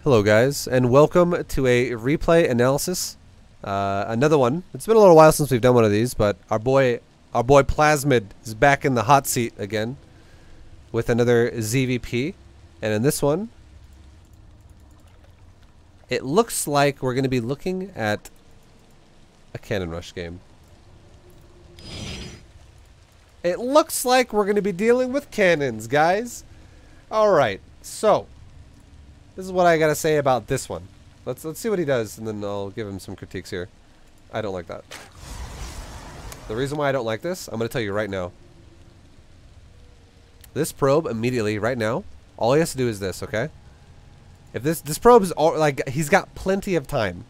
Hello guys, and welcome to a replay analysis. Another one. It's been a little while since we've done one of these, but our boy Plasmid is back in the hot seat again with another ZvP. And in this one, it looks like we're going to be looking at a cannon rush game. It looks like we're going to be dealing with cannons, guys. Alright, so this is what I gotta say about this one. Let's see what he does, and then I'll give him some critiques here. I don't like that. The reason why I don't like this, I'm gonna tell you right now. This probe immediately, right now, all he has to do is this, okay? If this probe is all, like, he's got plenty of time.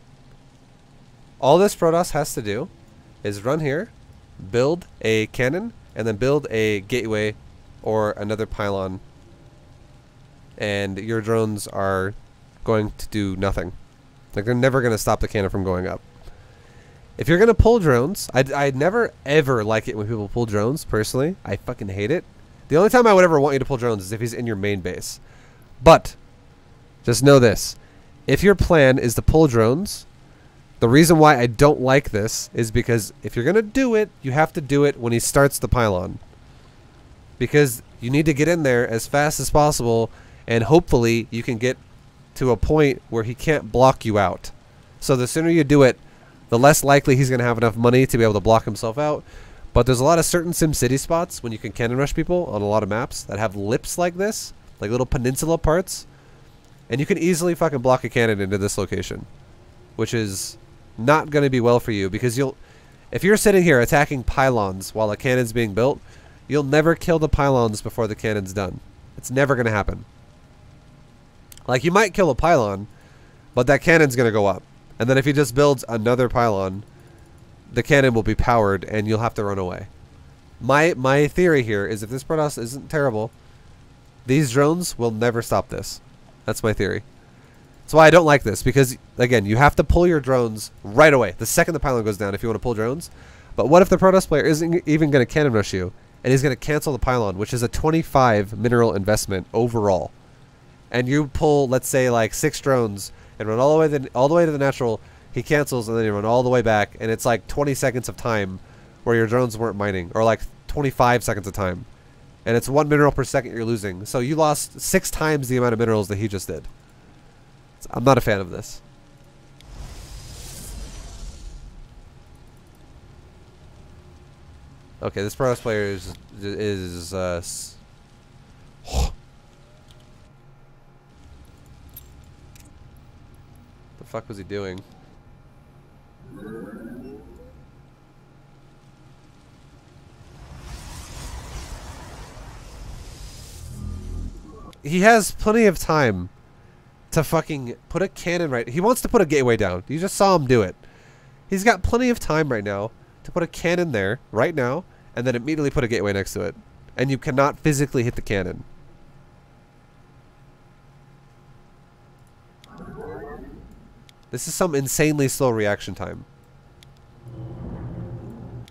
All this Protoss has to do is run here, build a cannon, and then build a gateway or another pylon. And your drones are going to do nothing. Like, they're never going to stop the cannon from going up. If you're going to pull drones, I'd never ever like it when people pull drones, personally. I fucking hate it. The only time I would ever want you to pull drones is if he's in your main base. But, just know this. If your plan is to pull drones, the reason why I don't like this is because if you're going to do it, you have to do it when he starts the pylon. Because you need to get in there as fast as possible, and hopefully you can get to a point where he can't block you out. So the sooner you do it, the less likely he's going to have enough money to be able to block himself out. But there's a lot of certain SimCity spots when you can cannon rush people on a lot of maps that have lips like this, like little peninsula parts. And you can easily fucking block a cannon into this location, which is not going to be well for you, because if you're sitting here attacking pylons while a cannon's being built, you'll never kill the pylons before the cannon's done. It's never going to happen. Like, you might kill a pylon, but that cannon's going to go up. And then if he just builds another pylon, the cannon will be powered and you'll have to run away. My theory here is if this Protoss isn't terrible, these drones will never stop this. That's my theory. That's why I don't like this, because, again, you have to pull your drones right away. The second the pylon goes down if you want to pull drones. But what if the Protoss player isn't even going to cannon rush you, and he's going to cancel the pylon, which is a 25 mineral investment overall? And you pull, let's say, like 6 drones and run all the way to the natural. He cancels, and then you run all the way back, and it's like 20 seconds of time where your drones weren't mining, or like 25 seconds of time, and it's 1 mineral per second you're losing. So you lost 6 times the amount of minerals that he just did. I'm not a fan of this. Okay, this Protoss player is the fuck was he doing? He has plenty of time to fucking put a cannon right. He wants to put a gateway down. You just saw him do it. He's got plenty of time right now to put a cannon there right now, and then immediately put a gateway next to it. And you cannot physically hit the cannon. This is some insanely slow reaction time.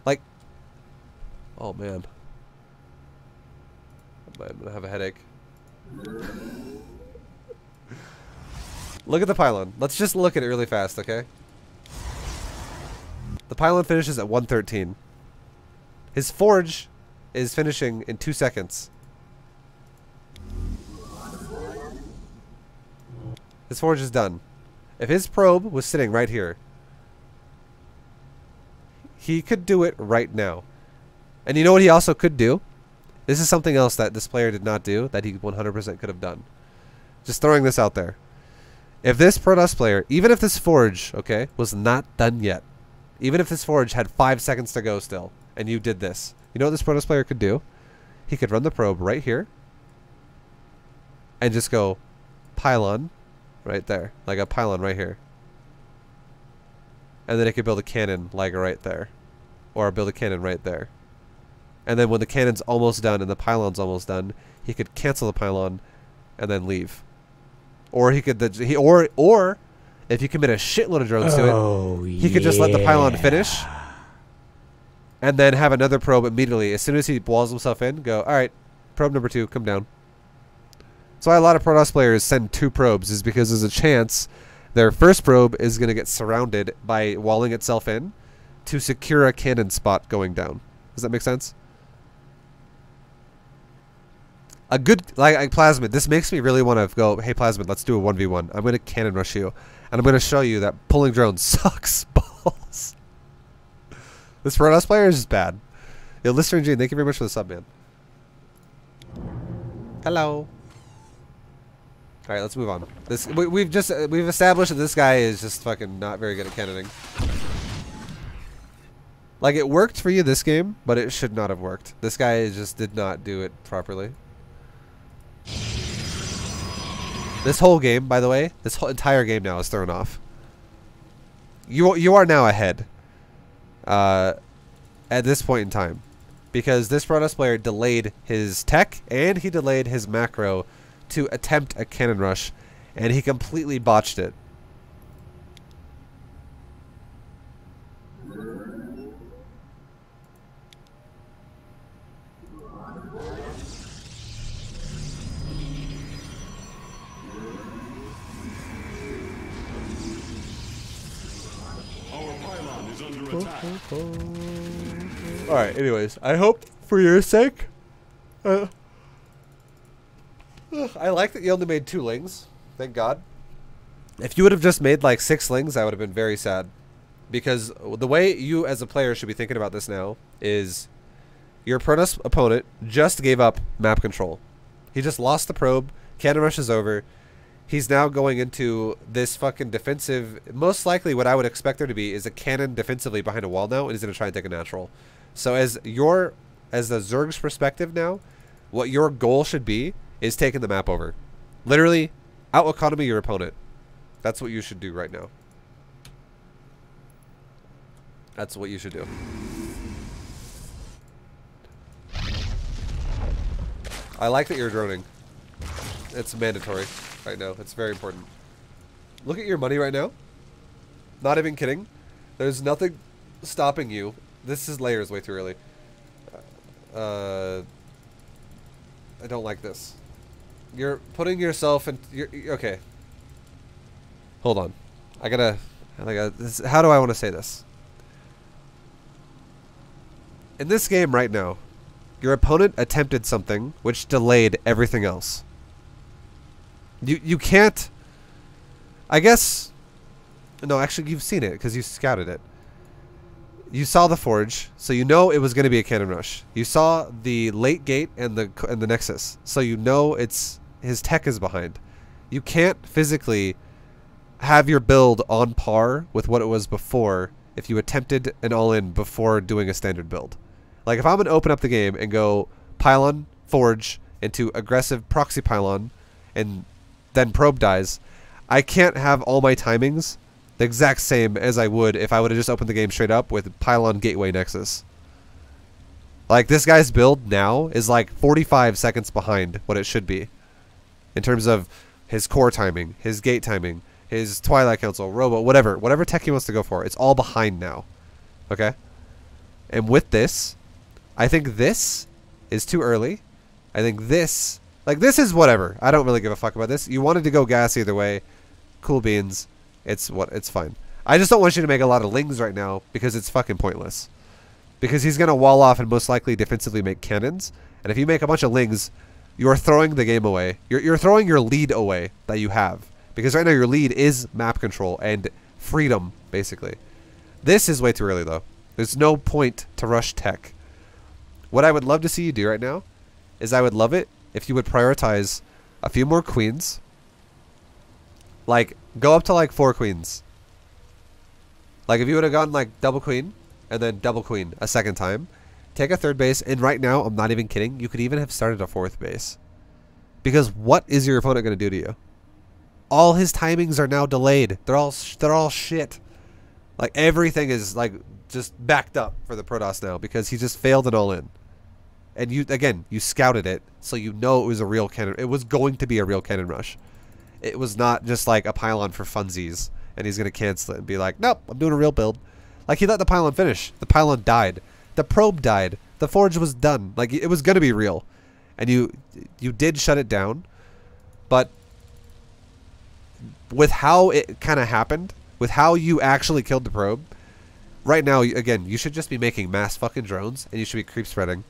Like, oh man. I'm gonna have a headache. Look at the pylon. Let's just look at it really fast, okay? The pylon finishes at 113. His forge is finishing in 2 seconds. His forge is done. If his probe was sitting right here, he could do it right now. And you know what he also could do? This is something else that this player did not do that he 100% could have done. Just throwing this out there. If this Protoss player, even if this forge, okay, was not done yet, even if this forge had 5 seconds to go still, and you did this, you know what this Protoss player could do? He could run the probe right here, and just go pylon right there, like a pylon right here. And then it could build a cannon like right there, or build a cannon right there. And then when the cannon's almost done and the pylon's almost done, he could cancel the pylon and then leave. Or he could, or if you commit a shitload of drones to it, he could just let the pylon finish, and then have another probe immediately. As soon as he walls himself in, go, all right, probe number 2, come down. That's why a lot of Protoss players send 2 probes, is because there's a chance their first probe is going to get surrounded by walling itself in to secure a cannon spot going down. Does that make sense? A good, like Plasmid, this makes me really want to go, hey Plasmid, let's do a 1v1. I'm going to cannon rush you, and I'm going to show you that pulling drones sucks balls. This Protoss player is just bad. Yo, Lister Gene, thank you very much for the sub, man. Hello. All right, let's move on. This we've established that this guy is just fucking not very good at cannoning. Like, it worked for you this game, but it should not have worked. This guy just did not do it properly. This whole game, by the way, this whole entire game now is thrown off. You are now ahead at this point in time, because this Protoss player delayed his tech and he delayed his macro to attempt a cannon rush, and he completely botched it. Alright, anyways, I hope for your sake, I like that you only made 2 lings. Thank God. If you would have just made like 6 lings, I would have been very sad. Because the way you as a player should be thinking about this now is your Protoss opponent just gave up map control. He just lost the probe, cannon rush is over. He's now going into this fucking defensive, most likely what I would expect there to be is a cannon defensively behind a wall now, and he's going to try and take a natural. So as the Zerg's perspective now, what your goal should be is taking the map over. Literally, out-economy your opponent. That's what you should do right now. That's what you should do. I like that you're droning. It's mandatory right now. It's very important. Look at your money right now. Not even kidding. There's nothing stopping you. This is layers way too early. I don't like this. You're putting yourself in. Okay. Hold on. I gotta. How do I want to say this? In this game right now, your opponent attempted something which delayed everything else. You can't. I guess. No, actually, you've seen it because you scouted it. You saw the forge, so you know it was going to be a cannon rush. You saw the late gate and the nexus, so you know his tech is behind. You can't physically have your build on par with what it was before if you attempted an all-in before doing a standard build. Like, if I'm going to open up the game and go pylon, forge, into aggressive proxy pylon, and then probe dies, I can't have all my timings the exact same as I would if I would have just opened the game straight up with pylon, gateway, nexus. Like, this guy's build now is like 45 seconds behind what it should be in terms of his core timing, his gate timing, his Twilight Council, Robo, whatever tech he wants to go for. It's all behind now. Okay? And with this, I think this is too early. I think this, like, this is whatever. I don't really give a fuck about this. You wanted to go gas either way. Cool beans. It's fine. I just don't want you to make a lot of lings right now because it's fucking pointless. Because he's going to wall off and most likely defensively make cannons. And if you make a bunch of lings, you're throwing the game away. You're throwing your lead away that you have. Because right now your lead is map control and freedom, basically. This is way too early, though. There's no point to rush tech. What I would love to see you do right now is I would love it if you would prioritize a few more queens. Like, go up to like 4 queens. Like, if you would have gotten like double queen and then double queen a second time, take a 3rd base, and right now, I'm not even kidding, you could even have started a 4th base. Because what is your opponent going to do to you? All his timings are now delayed. They're all shit. Like, everything is like just backed up for the Protoss now because he just failed an all-in. And you scouted it, so you know it was a real cannon. It was going to be a real cannon rush. It was not just like a pylon for funsies, and he's going to cancel it and be like, nope, I'm doing a real build. Like, he let the pylon finish. The pylon died. The probe died. The forge was done. Like, it was going to be real. And you did shut it down, But with how it kind of happened, with how you actually killed the probe, right now, again, you should just be making mass fucking drones, and you should be creep spreading.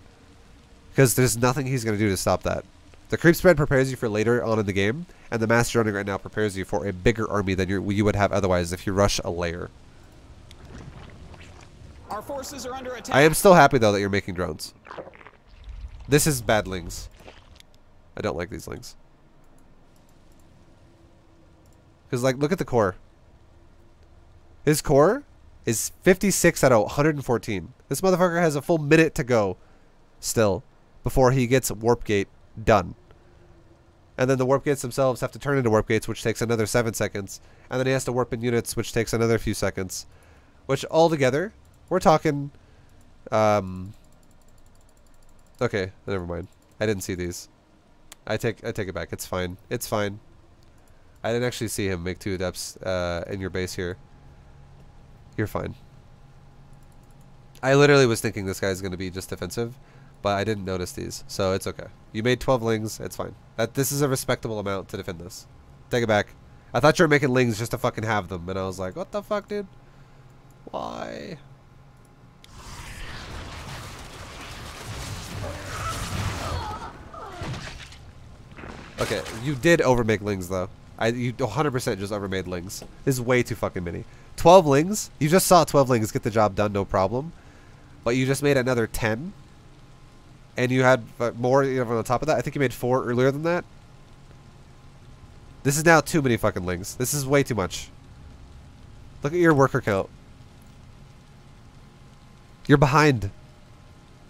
Because there's nothing he's going to do to stop that. The creep spread prepares you for later on in the game, and the mass droning right now prepares you for a bigger army than you would have otherwise if you rush a layer. Our forces are under attack. I am still happy, though, that you're making drones. This is bad lings. I don't like these lings. Because, like, look at the core. His core is 56 out of 114. This motherfucker has a full minute to go still before he gets warp gate done. And then the warp gates themselves have to turn into warp gates, which takes another 7 seconds. And then he has to warp in units, which takes another few seconds. Which, altogether, we're talking... Okay, never mind. I didn't see these. I take it back. It's fine. It's fine. I didn't actually see him make 2 adepts in your base here. You're fine. I literally was thinking this guy's going to be just defensive, but I didn't notice these, so it's okay. You made 12 lings. It's fine. This is a respectable amount to defend this. Take it back. I thought you were making lings just to fucking have them, and I was like, what the fuck, dude? Why? Okay, you did overmake lings, though. You 100% just overmade lings. This is way too fucking many. 12 lings? You just saw 12 lings get the job done, no problem. But you just made another 10. And you had more on top of that. I think you made 4 earlier than that. This is now too many fucking lings. This is way too much. Look at your worker count. You're behind.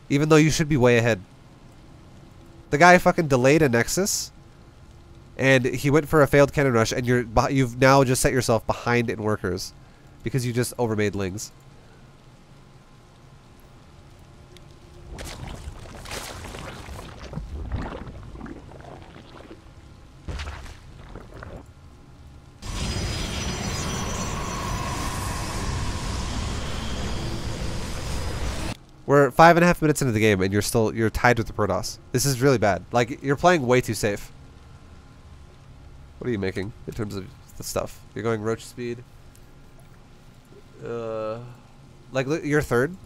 Even though you should be way ahead. The guy fucking delayed a Nexus. And he went for a failed cannon rush, and you've now just set yourself behind in workers because you just overmade lings. We're 5.5 minutes into the game, and you're tied with the Protoss. This is really bad. Like, you're playing way too safe. What are you making in terms of the stuff? You're going roach speed. Like, look, you're third.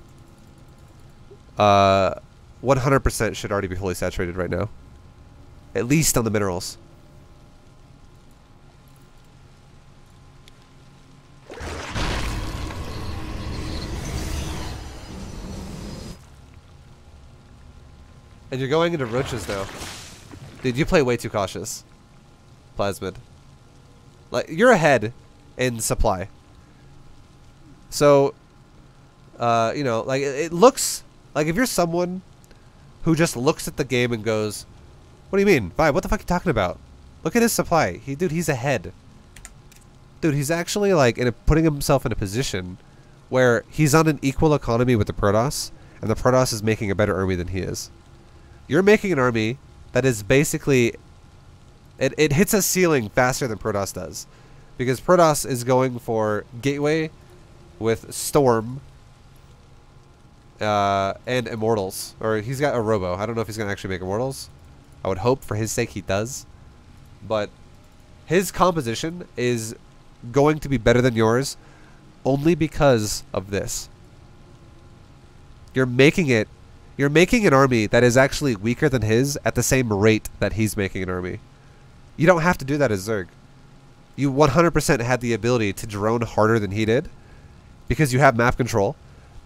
100% should already be fully saturated right now. At least on the minerals. And you're going into roaches now. Dude, you play way too cautious. Plasmid. Like, you're ahead in supply. So, you know, like, it looks like if you're someone who just looks at the game and goes, what do you mean? ViBE, what the fuck are you talking about? Look at his supply. Dude, he's ahead. Dude, he's actually, like, putting himself in a position where he's on an equal economy with the Protoss, and the Protoss is making a better army than he is. You're making an army that is basically... It hits a ceiling faster than Protoss does. Because Protoss is going for Gateway with Storm and Immortals. Or he's got a Robo. I don't know if he's going to actually make Immortals. I would hope for his sake he does. But his composition is going to be better than yours only because of this. You're making an army that is actually weaker than his at the same rate that he's making an army. You don't have to do that as Zerg. You 100% had the ability to drone harder than he did because you have map control.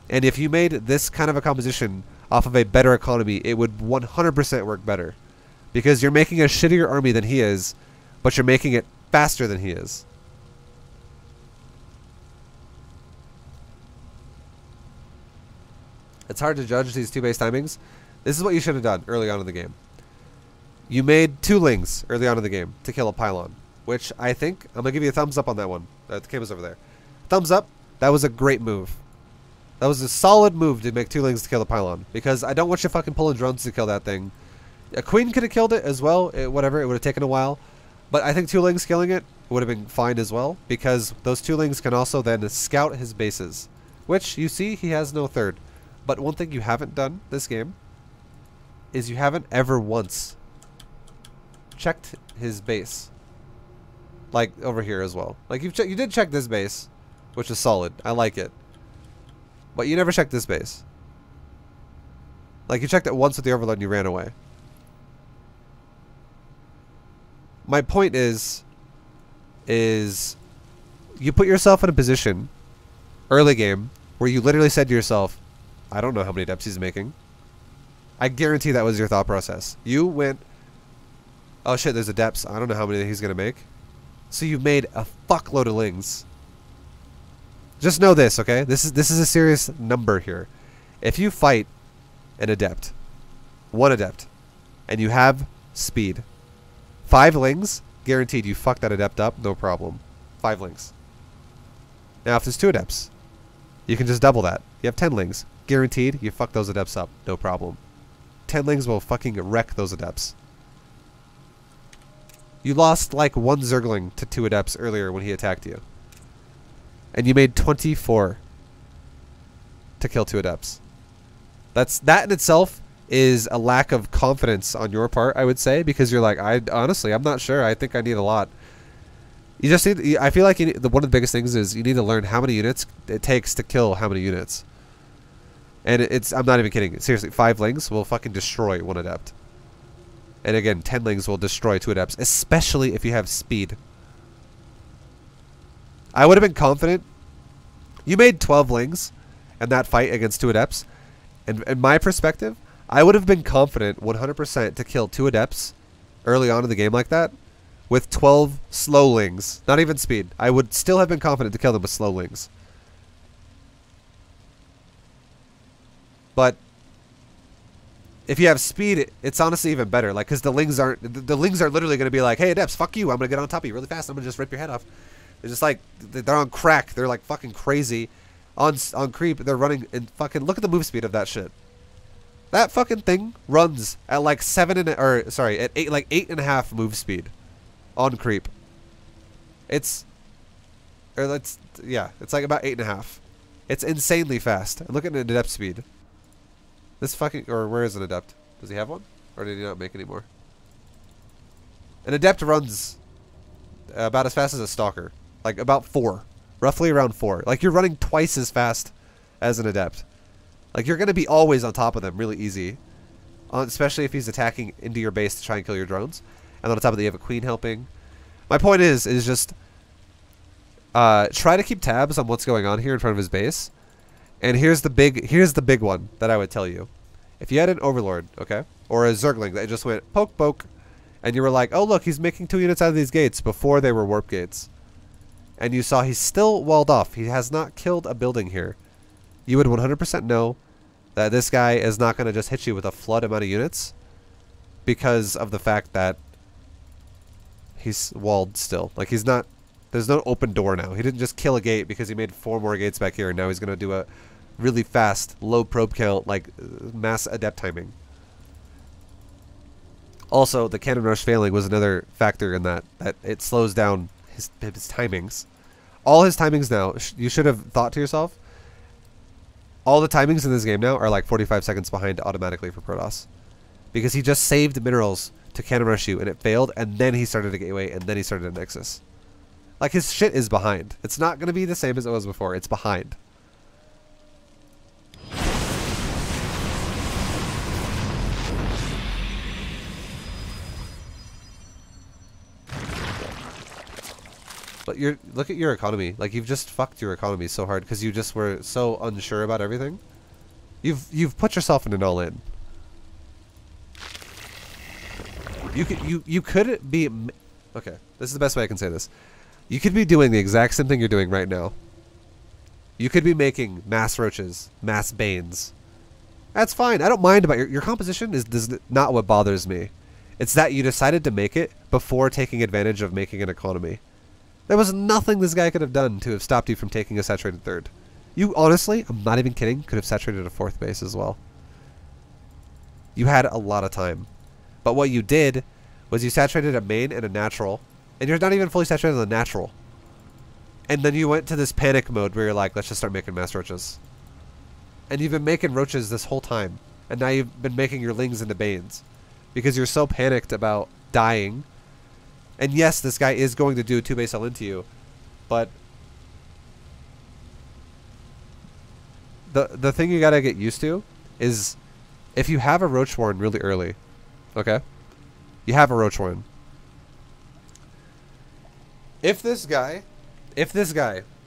And if you made this kind of a composition off of a better economy, it would 100% work better. Because you're making a shittier army than he is, but you're making it faster than he is. It's hard to judge these 2 base timings. This is what you should have done early on in the game. You made 2 lings early on in the game to kill a pylon, which I think, I'm going to give you a thumbs up on that one. The camera's over there. Thumbs up. That was a great move. That was a solid move to make 2 lings to kill the pylon, because I don't want you fucking pulling drones to kill that thing. A queen could have killed it as well. Whatever, it would have taken a while. But I think 2 lings killing it would have been fine as well, because those 2 lings can also then scout his bases, which you see he has no third. But one thing you haven't done this game is you haven't ever once checked his base. Like over here as well. Like you did check this base, which is solid. I like it. But you never checked this base. Like you checked it once with the overload and you ran away. My point is you put yourself in a position early game where you literally said to yourself, I don't know how many depths he's making. I guarantee that was your thought process. You went, oh shit, there's a depths. I don't know how many he's going to make. So you made a fuckload of lings. Just know this, okay? This is a serious number here. If you fight an adept, one adept, and you have speed, 5 lings, guaranteed you fuck that adept up, no problem. 5 lings. Now if there's 2 adepts, you can just double that. You have 10 lings. Guaranteed you fuck those adepts up, no problem. 10 lings will fucking wreck those adepts. You lost like 1 Zergling to 2 adepts earlier when he attacked you. And you made 24 to kill 2 adepts. That in itself is a lack of confidence on your part, I would say, because you're like, honestly, I'm not sure. I think I need a lot. You just need, I feel like one of the biggest things is you need to learn how many units it takes to kill how many units. And I'm not even kidding. Seriously, 5 lings will fucking destroy 1 adept. And again, 10 lings will destroy 2 adepts, especially if you have speed. I would have been confident. You made 12 lings in that fight against 2 adepts. And in my perspective, I would have been confident 100% to kill 2 adepts early on in the game like that with 12 slow lings. Not even speed. I would still have been confident to kill them with slow lings. But if you have speed, it's honestly even better. Like, because the lings are literally going to be like, hey, adepts, fuck you. I'm going to get on top of you really fast. I'm going to just rip your head off. They're just like, they're on crack. They're like fucking crazy. On creep, they're running and fucking, look at the move speed of that shit. That fucking thing runs at like at 8.5 move speed on creep. It's like about 8.5. It's insanely fast. And look at the adept speed. This fucking, or where is an adept? Does he have one? Or did he not make any more? An adept runs about as fast as a stalker. Like about 4. Roughly around 4. Like you're running twice as fast as an adept. Like you're going to be always on top of them really easy. Especially if he's attacking into your base to try and kill your drones. And on top of that you have a queen helping. My point is just try to keep tabs on what's going on here in front of his base. And here's the big one that I would tell you. If you had an overlord, okay, or a zergling that just went poke poke, and you were like, oh look, he's making 2 units out of these gates before they were warp gates, and you saw he's still walled off, he has not killed a building here, you would 100% know that this guy is not going to just hit you with a flood amount of units because of the fact that he's walled still. Like he's not, there's no open door now. He didn't just kill a gate because he made 4 more gates back here and now he's going to do a really fast, low probe count, like mass adept timing. Also, the cannon rush failing was another factor in that it slows down his timings. All his timings now, you should have thought to yourself, all the timings in this game now are like 45 seconds behind automatically for Protoss. Because he just saved minerals to cannon rush you and it failed, and then he started a gateway, and then he started a nexus. Like his shit is behind. It's not going to be the same as it was before. It's behind. But look at your economy. Like you've just fucked your economy so hard because you just were so unsure about everything. You've put yourself in an all-in. You could be, okay, this is the best way I can say this. You could be doing the exact same thing you're doing right now. You could be making mass roaches, mass banes. That's fine. I don't mind about your composition is not what bothers me. It's that you decided to make it before taking advantage of making an economy. There was nothing this guy could have done to have stopped you from taking a saturated 3rd. You honestly, I'm not even kidding, could have saturated a 4th base as well. You had a lot of time. But what you did was you saturated a main and a natural, and you're not even fully saturated on the natural. And then you went to this panic mode where you're like, let's just start making mass roaches. And you've been making roaches this whole time. And now you've been making your lings into banes. Because you're so panicked about dying. And yes, this guy is going to do 2 base all into you, but the thing you gotta get used to is if you have a Roach Warren really early, okay? You have a Roach Warren. If this guy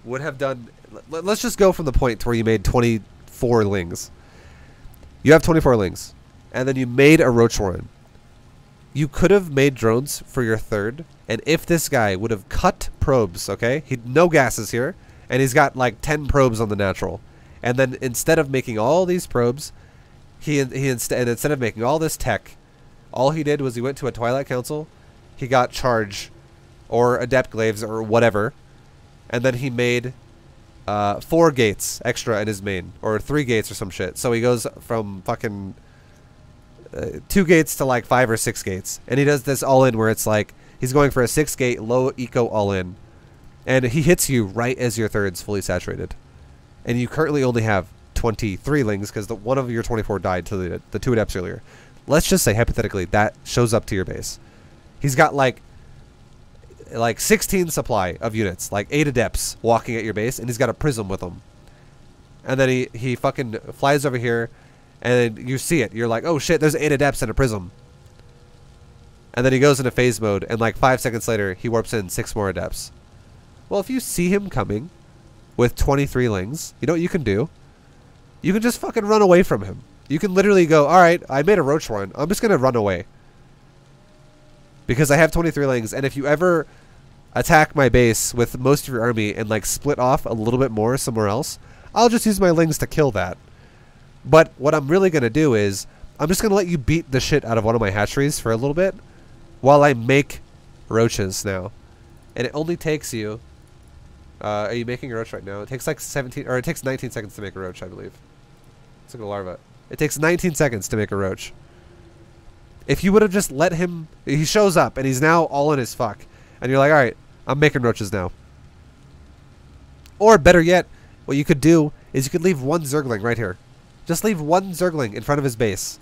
would have done, let's just go from the point to where you made 24 lings. You have 24 lings, and then you made a Roach Warren. You could have made drones for your third, and if this guy would have cut probes, okay? No gases here, and he's got like 10 probes on the natural. And then instead of making all these probes, instead of making all this tech, all he did was he went to a Twilight Council, he got Charge, or Adept Glaives, or whatever, and then he made 4 gates extra in his main, or 3 gates or some shit. So he goes from fucking 2 gates to like 5 or 6 gates, and he does this all in where it's like he's going for a 6 gate low eco all in, and he hits you right as your third's fully saturated, and you currently only have 23 lings because one of your 24 died to the 2 adepts earlier. Let's just say hypothetically that shows up to your base. He's got like 16 supply of units, like 8 adepts walking at your base, and he's got a prism with him. And then he fucking flies over here, and you see it. You're like, oh shit, there's 8 adepts and a prism. And then he goes into phase mode, and like 5 seconds later, he warps in 6 more adepts. Well, if you see him coming with 23 lings, you know what you can do? You can just fucking run away from him. You can literally go, alright, I made a Roach Warren. I'm just going to run away. Because I have 23 lings, and if you ever attack my base with most of your army and like split off a little bit more somewhere else, I'll just use my lings to kill that. But what I'm really going to do is I'm just going to let you beat the shit out of one of my hatcheries for a little bit while I make roaches now. And it only takes you... are you making a roach right now? It takes like 17... or it takes 19 seconds to make a roach, I believe. It's like a larva. It takes 19 seconds to make a roach. If you would have just let him... He shows up and he's now all in his fuck. And you're like, alright, I'm making roaches now. Or better yet, what you could do is you could leave 1 Zergling right here. Just leave 1 Zergling in front of his base.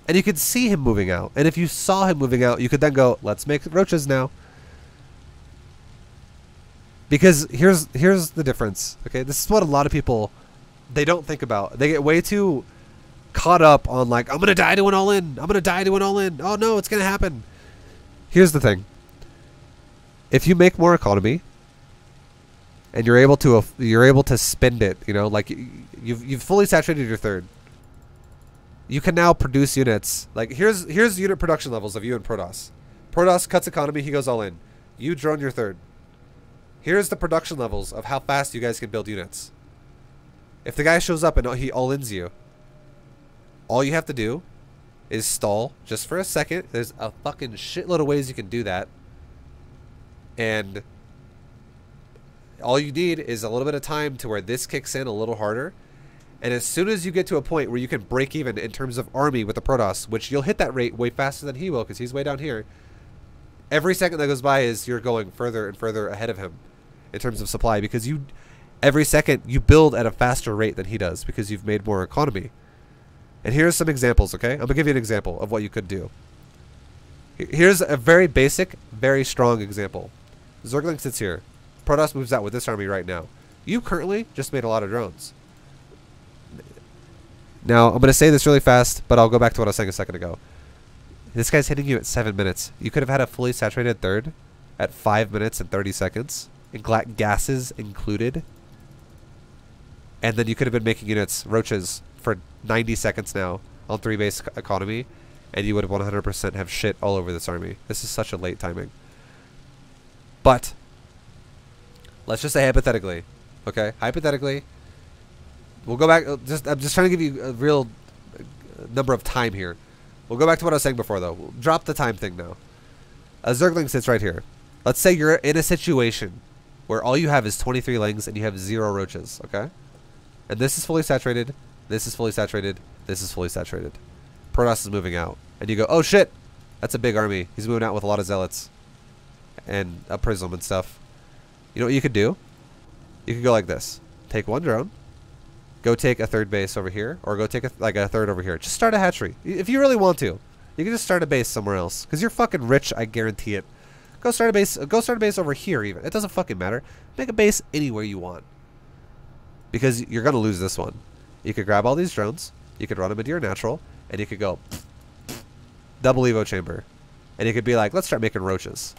And you could see him moving out. And if you saw him moving out, you could then go, let's make roaches now. Because here's the difference. Okay, this is what a lot of people, they don't think about. They get way too caught up on like, I'm going to die to an all-in. I'm going to die to an all-in. Oh no, it's going to happen. Here's the thing. If you make more economy, and you're able to spend it, you know, like you've fully saturated your third. You can now produce units. Like here's unit production levels of you and Protoss. Protoss cuts economy, he goes all in. You drone your third. Here's the production levels of how fast you guys can build units. If the guy shows up and he all-ins you, all you have to do is stall just for a second. There's a fucking shitload of ways you can do that. And all you need is a little bit of time to where this kicks in a little harder. And as soon as you get to a point where you can break even in terms of army with the Protoss, which you'll hit that rate way faster than he will because he's way down here, every second that goes by is you're going further and further ahead of him in terms of supply, because every second you build at a faster rate than he does because you've made more economy. And here's some examples, okay? I'm going to give you an example of what you could do. Here's a very basic, very strong example. Zergling sits here. Protoss moves out with this army right now. You currently just made a lot of drones. Now, I'm going to say this really fast, but I'll go back to what I was saying a second ago. This guy's hitting you at 7 minutes. You could have had a fully saturated third at 5 minutes and 30 seconds, and gases included. And then you could have been making units, roaches, for 90 seconds now on 3 base economy, and you would have 100% have shit all over this army. This is such a late timing. But let's just say hypothetically, okay? Hypothetically, we'll go back. I'm just trying to give you a real number of time here. We'll go back to what I was saying before, though. We'll drop the time thing now. A Zergling sits right here. Let's say you're in a situation where all you have is 23 lings and you have 0 roaches, okay? And this is fully saturated. This is fully saturated. This is fully saturated. Protoss is moving out. And you go, oh shit, that's a big army. He's moving out with a lot of zealots and a prism and stuff. You know what you could do? You could go like this. Take 1 drone. Go take a third base over here. Or go take a third over here. Just start a hatchery. If you really want to. You can just start a base somewhere else. Because you're fucking rich, I guarantee it. Go start a base. Go start a base over here even. It doesn't fucking matter. Make a base anywhere you want. Because you're going to lose this one. You could grab all these drones. You could run them into your natural. And you could go double Evo chamber. And you could be like, let's start making roaches.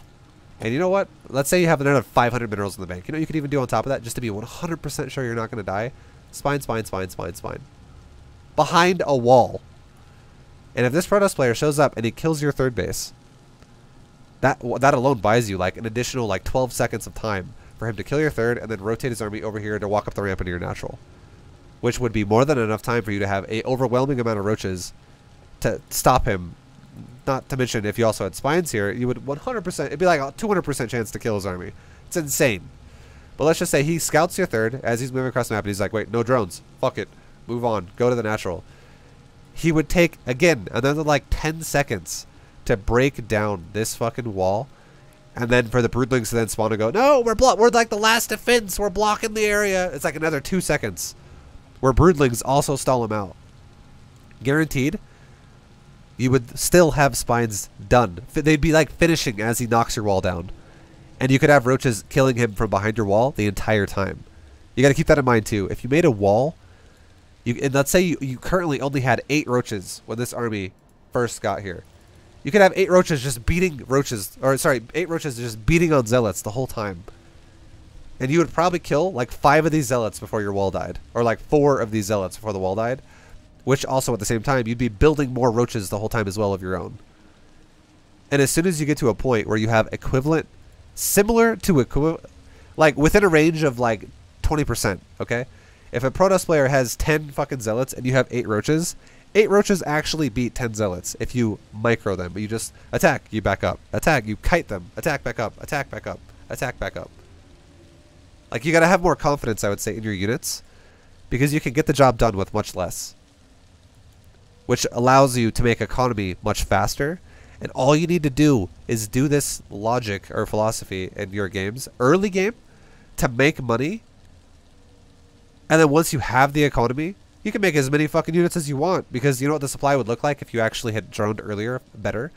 And you know what? Let's say you have another 500 minerals in the bank. You know what you could even do on top of that just to be 100% sure you're not going to die? Spine, spine, spine, spine, spine. Behind a wall. And if this Protoss player shows up and he kills your third base, that alone buys you like an additional like 12 seconds of time for him to kill your third and then rotate his army over here to walk up the ramp into your natural. Which would be more than enough time for you to have a overwhelming amount of roaches to stop him. Not to mention, if you also had spines here, you would 100%, it'd be like a 200% chance to kill his army. It's insane. But let's just say he scouts your third as he's moving across the map and he's like, wait, no drones. Fuck it. Move on. Go to the natural. He would take, again, another like 10 seconds to break down this fucking wall. And then for the broodlings to then spawn and go, no, we're like the last defense. We're blocking the area. It's like another 2 seconds. Where broodlings also stall him out. Guaranteed. You would still have spines done. They'd be like finishing as he knocks your wall down. And you could have roaches killing him from behind your wall the entire time. You got to keep that in mind too. If you made a wall, and let's say you currently only had 8 roaches when this army first got here. You could have 8 roaches just beating roaches, or sorry, 8 roaches just beating on zealots the whole time. And you would probably kill like 5 of these zealots before your wall died. Or like 4 of these zealots before the wall died. Which also at the same time, you'd be building more roaches the whole time as well of your own. And as soon as you get to a point where you have equivalent, similar to equivalent, like within a range of like 20%, okay? If a Protoss player has 10 fucking zealots and you have 8 roaches, 8 roaches actually beat 10 zealots if you micro them. You just attack, you back up. Attack, you kite them. Attack back up. Attack back up. Attack back up. Like you gotta have more confidence, I would say, in your units. Because you can get the job done with much less. Which allows you to make economy much faster. And all you need to do is do this logic or philosophy in your games, early game, to make money. And then once you have the economy, you can make as many fucking units as you want. Because you know what the supply would look like if you actually had droned earlier better?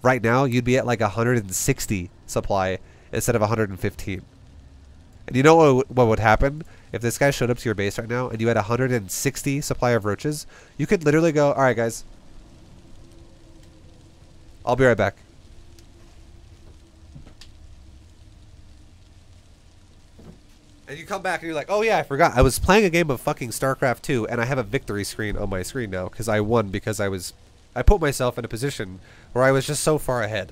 Right now, you'd be at like 160 supply instead of 115. And you know what would happen? If this guy showed up to your base right now and you had 160 supply of roaches, you could literally go, alright guys, I'll be right back. And you come back and you're like, oh yeah, I forgot. I was playing a game of fucking StarCraft 2 and I have a victory screen on my screen now because I won because I put myself in a position where I was just so far ahead.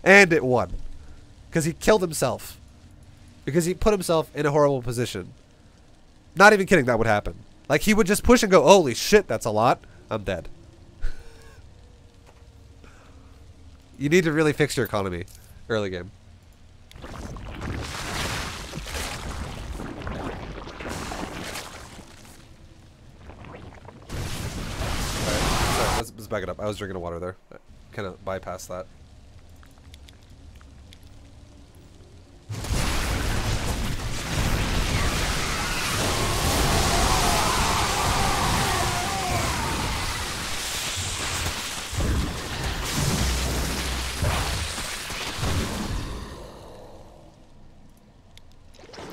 And it won. Because he killed himself. Because he put himself in a horrible position. Not even kidding, that would happen. Like, he would just push and go, holy shit, that's a lot. I'm dead. You need to really fix your economy. Early game. Alright, let's back it up. I was drinking water there. I kind of bypassed that.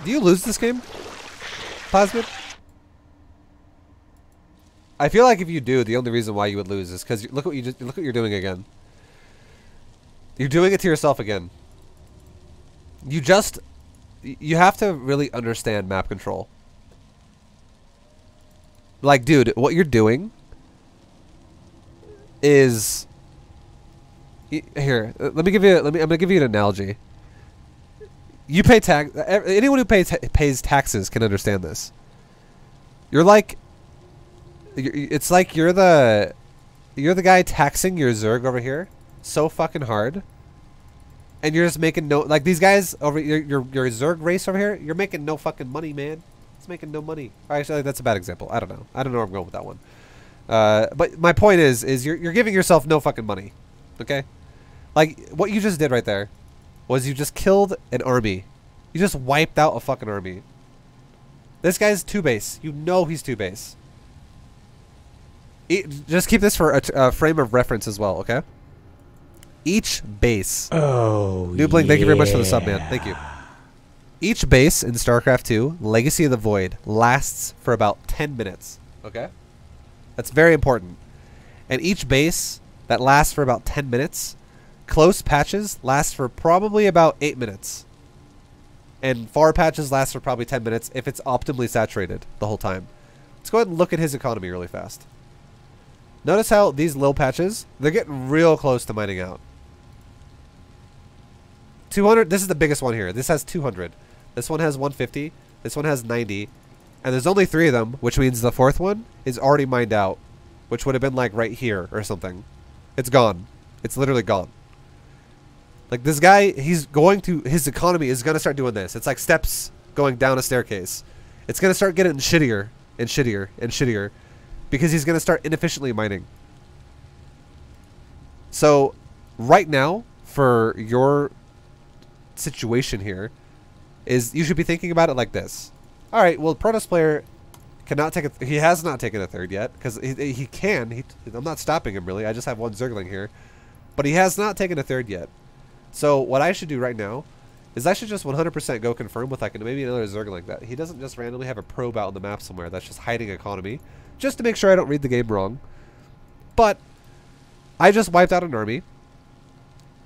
Do you lose this game, Plasmid? I feel like if you do, the only reason why you would lose is because look what you're doing again. You're doing it to yourself again. You have to really understand map control. Like, dude, what you're doing is here. I'm gonna give you an analogy. You pay tax. Anyone who pays taxes can understand this. You're like, it's like you're the guy taxing your Zerg over here so fucking hard, and you're just making no, like these guys over your Zerg race over here. You're making no fucking money, man. It's making no money. Actually, that's a bad example. I don't know. I don't know where I'm going with that one. But my point is you're giving yourself no fucking money. Okay, like what you just did right there was you just killed an army. You just wiped out a fucking army. This guy's 2 base. You know he's 2 base. Just keep this for a frame of reference as well, okay? Each base. Oh, New Blink, thank you very much for the sub, man. Thank you. Each base in StarCraft 2, Legacy of the Void, lasts for about 10 minutes. Okay? That's very important. And each base that lasts for about 10 minutes, close patches last for probably about 8 minutes. And far patches last for probably 10 minutes if it's optimally saturated the whole time. Let's go ahead and look at his economy really fast. Notice how these low patches, they're getting real close to mining out. 200, this is the biggest one here. This has 200. This one has 150. This one has 90. And there's only 3 of them, which means the 4th one is already mined out, which would have been like right here or something. It's gone. It's literally gone. Like this guy, he's going to, his economy is going to start doing this. It's like steps going down a staircase. It's going to start getting shittier and shittier and shittier because he's going to start inefficiently mining. So right now, for your situation here, is you should be thinking about it like this. All right, well, Protoss player cannot take a... He has not taken a third yet, because he can. I'm not stopping him, really. I just have one Zergling here. But he has not taken a third yet. So what I should do right now is I should just 100% go confirm with like maybe another Zergling that he doesn't just randomly have a probe out on the map somewhere that's just hiding economy, just to make sure I don't read the game wrong. But I just wiped out an army,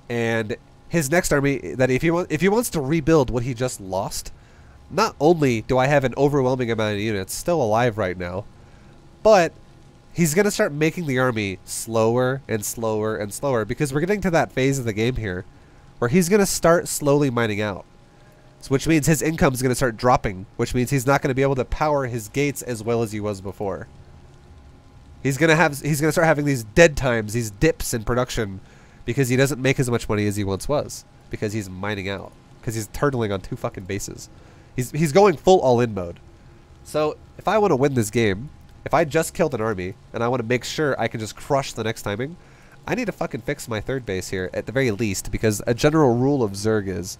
and his next army, that if he wants to rebuild what he just lost, not only do I have an overwhelming amount of units still alive right now, but he's going to start making the army slower and slower and slower, because we're getting to that phase of the game here where he's going to start slowly mining out. So which means his income is going to start dropping, which means he's not going to be able to power his gates as well as he was before. He's going to start having these dead times, these dips in production, because he doesn't make as much money as he once was, because he's mining out, because he's turtling on 2 fucking bases. He's going full all-in mode. So if I want to win this game, if I just killed an army and I want to make sure I can just crush the next timing, I need to fucking fix my 3rd base here at the very least, because a general rule of Zerg is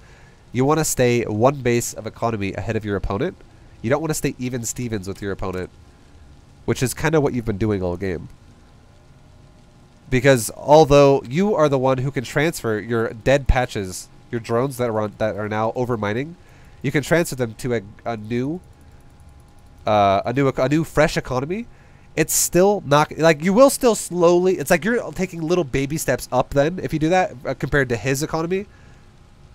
you want to stay 1 base of economy ahead of your opponent. You don't want to stay even Stevens with your opponent, which is kind of what you've been doing all game. Because although you are the one who can transfer your dead patches, your drones that are now over mining, you can transfer them to a new fresh economy. It's still not like, you will still slowly. It's like you're taking little baby steps up then if you do that compared to his economy.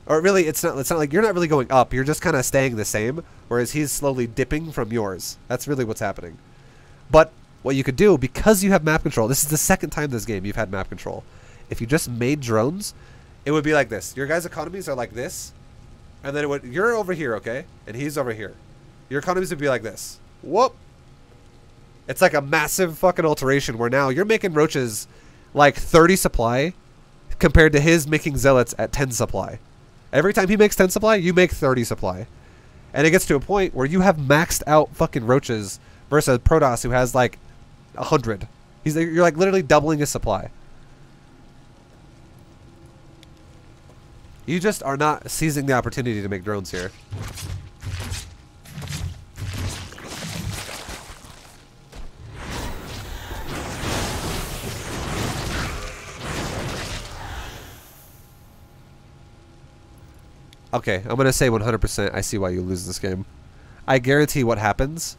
Or really, it's not like you're not really going up. You're just kind of staying the same, whereas he's slowly dipping from yours. That's really what's happening. But what you could do, because you have map control, this is the 2nd time this game you've had map control. If you just made drones, it would be like this. Your guys' economies are like this, and then you're over here, okay? And he's over here. Your economies would be like this. Whoop! It's like a massive fucking alteration where now you're making roaches like 30 supply compared to his making zealots at 10 supply. Every time he makes 10 supply, you make 30 supply. And it gets to a point where you have maxed out fucking roaches versus Protoss who has like 100. You're like literally doubling his supply. You just are not seizing the opportunity to make drones here. Okay, I'm going to say 100% I see why you lose this game. I guarantee what happens.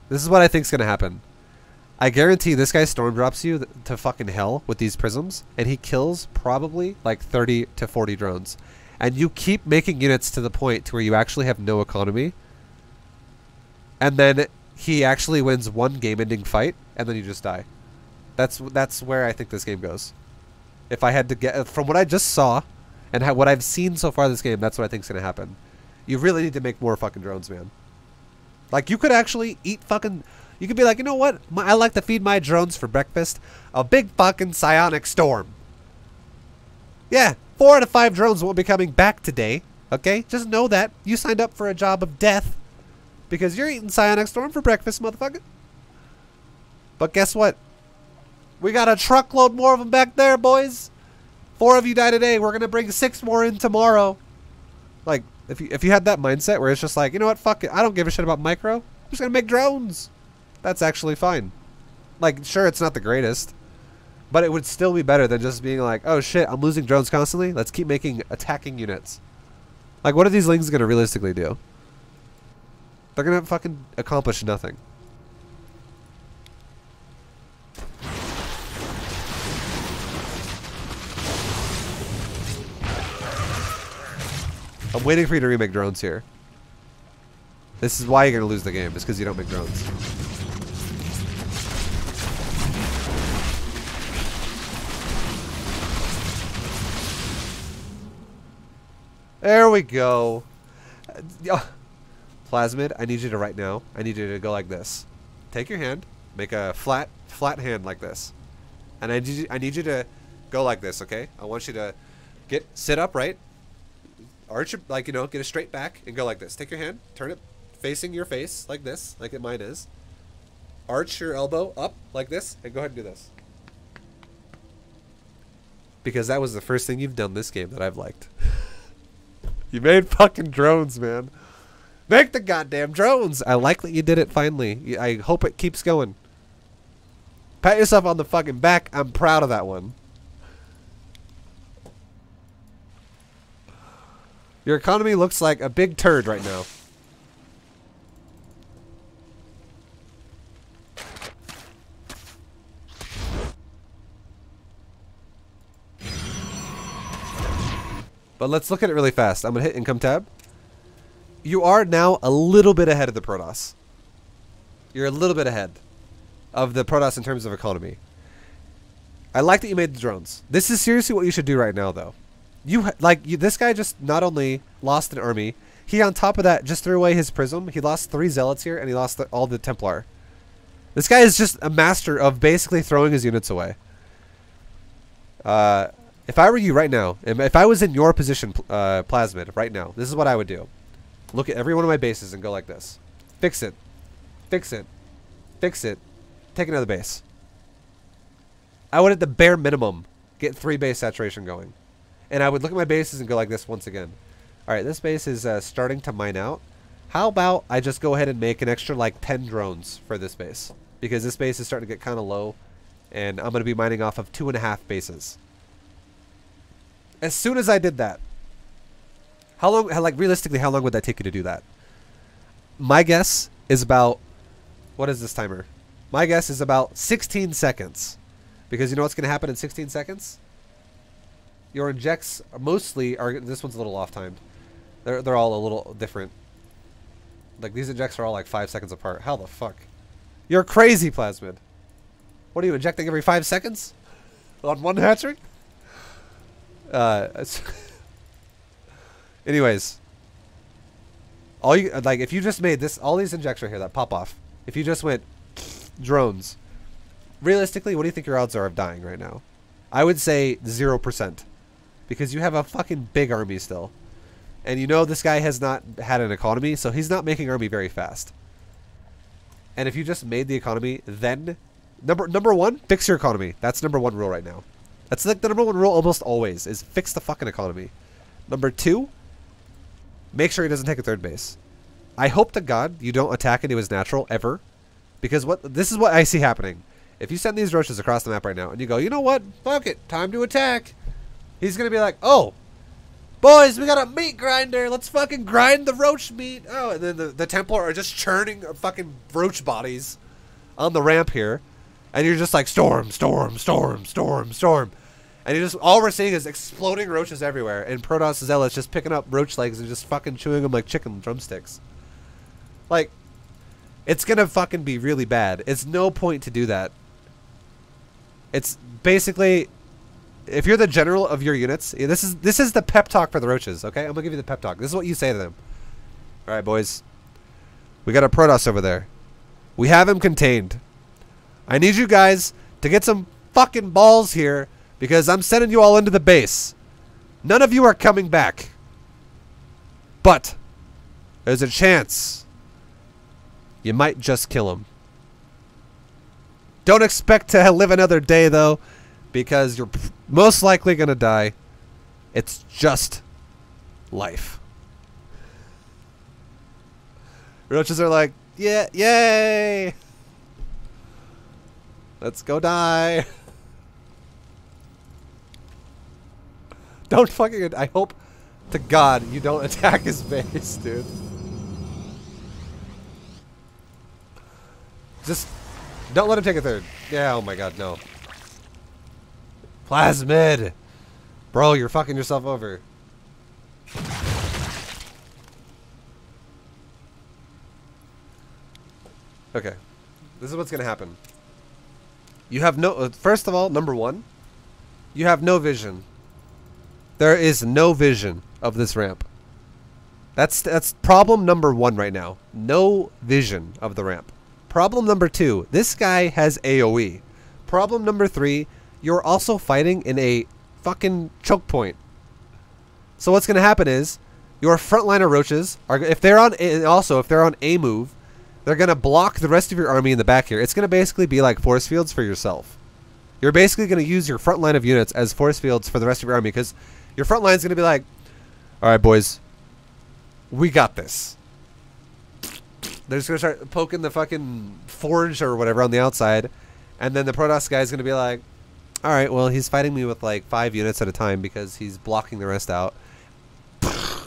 This is what I think is going to happen. I guarantee this guy storm drops you to fucking hell with these prisms, and he kills probably like 30 to 40 drones. And you keep making units to the point to where you actually have no economy. And then he actually wins 1 game-ending fight, and then you just die. That's where I think this game goes. If I had to get... From what I just saw, and what I've seen so far this game, that's what I think is going to happen. You really need to make more fucking drones, man. Like, you could actually eat fucking... You could be like, you know what? I like to feed my drones for breakfast a big fucking psionic storm. Yeah, 4 out of 5 drones won't be coming back today. Okay? Just know that. You signed up for a job of death. Because you're eating psionic storm for breakfast, motherfucker. But guess what? We got a truckload more of them back there, boys. 4 of you die today. We're going to bring 6 more in tomorrow. Like, if you had that mindset where it's just like, you know what, fuck it. I don't give a shit about micro. I'm just going to make drones. That's actually fine. Like, sure, it's not the greatest, but it would still be better than just being like, oh shit, I'm losing drones constantly. Let's keep making attacking units. Like, what are these lings gonna realistically do? They're gonna fucking accomplish nothing. I'm waiting for you to remake drones here. This is why you're gonna lose the game, is because you don't make drones. There we go. Plasmid, I need you to right now. I need you to go like this. Take your hand, make a flat hand like this, and I need you to go like this. Okay? I want you to sit upright, arch your, like, you know, get a straight back, and go like this. Take your hand, turn it facing your face like this, like mine is. Arch your elbow up like this, and go ahead and do this. Because that was the first thing you've done this game that I've liked. You made fucking drones, man. Make the goddamn drones. I like that you did it finally. I hope it keeps going. Pat yourself on the fucking back. I'm proud of that one. Your economy looks like a big turd right now. But let's look at it really fast. I'm going to hit income tab. You are now a little bit ahead of the Protoss. You're a little bit ahead of the Protoss in terms of economy. I like that you made the drones. This is seriously what you should do right now, though. This guy just not only lost an army, he on top of that just threw away his prism. He lost 3 zealots here, and he lost all the Templar. This guy is just a master of basically throwing his units away. If I were you right now, if I was in your position, Plasmid, right now, this is what I would do. Look at every one of my bases and go like this. Fix it. Fix it. Fix it. Take another base. I would, at the bare minimum, get 3 base saturation going. And I would look at my bases and go like this once again. Alright, this base is starting to mine out. How about I just go ahead and make an extra, like, 10 drones for this base? Because this base is starting to get kind of low. And I'm going to be mining off of 2.5 bases. As soon as I did that, how long, like, realistically, how long would that take you to do that? My guess is about, what is this timer? My guess is about 16 seconds. Because you know what's going to happen in 16 seconds? Your injects mostly are, this one's a little off-timed. They're all a little different. Like, these injects are all like 5 seconds apart. How the fuck? You're crazy, Plasmid. What are you, injecting every 5 seconds? On one hatchery? Anyways, all you, like, if you just made this, all these injects right here that pop off, if you just went drones, realistically, what do you think your odds are of dying right now? I would say 0%, because you have a fucking big army still, and you know this guy has not had an economy, so he's not making army very fast. And if you just made the economy, then number one, fix your economy. That's #1 rule right now. That's like the #1 rule almost always, is fix the fucking economy. Number 2, make sure he doesn't take a 3rd base. I hope to God you don't attack into his natural ever, because this is what I see happening. If you send these roaches across the map right now and you go, you know what, fuck it, time to attack, he's gonna be like, oh, boys, we got a meat grinder, let's fucking grind the roach meat. Oh, and then the Templar are just churning fucking roach bodies on the ramp here, and you're just like, storm, storm, storm, storm, storm. And you just, all we're seeing is exploding roaches everywhere, and Protoss Zealots just picking up roach legs and just fucking chewing them like chicken drumsticks. Like, it's gonna fucking be really bad. It's no point to do that. It's basically, if you're the general of your units, this is the pep talk for the roaches, okay? I'm gonna give you the pep talk. This is what you say to them. Alright, boys. We got a Protoss over there. We have him contained. I need you guys to get some fucking balls here, because I'm sending you all into the base. None of you are coming back. But there's a chance you might just kill him. Don't expect to live another day, though, because you're most likely going to die. It's just life. Roaches are like, yeah, yay! Let's go die. Don't fucking... I hope to God you don't attack his base, dude. Just don't let him take a third. Yeah, oh my God, no. Plasmid! Bro, you're fucking yourself over. Okay. This is what's gonna happen. You have no... first of all, number one, you have no vision. There is no vision of this ramp. That's problem number one right now. No vision of the ramp. Problem number two, this guy has AoE. Problem number three, you're also fighting in a fucking choke point. So what's going to happen is your frontliner roaches are, if they're on a move, they're going to block the rest of your army in the back here. It's going to basically be like force fields for yourself. You're basically going to use your front line of units as force fields for the rest of your army, because your front line is going to be like, all right, boys, we got this. They're just going to start poking the fucking forge or whatever on the outside, and then the Protoss guy is going to be like, all right, well, he's fighting me with like 5 units at a time because he's blocking the rest out.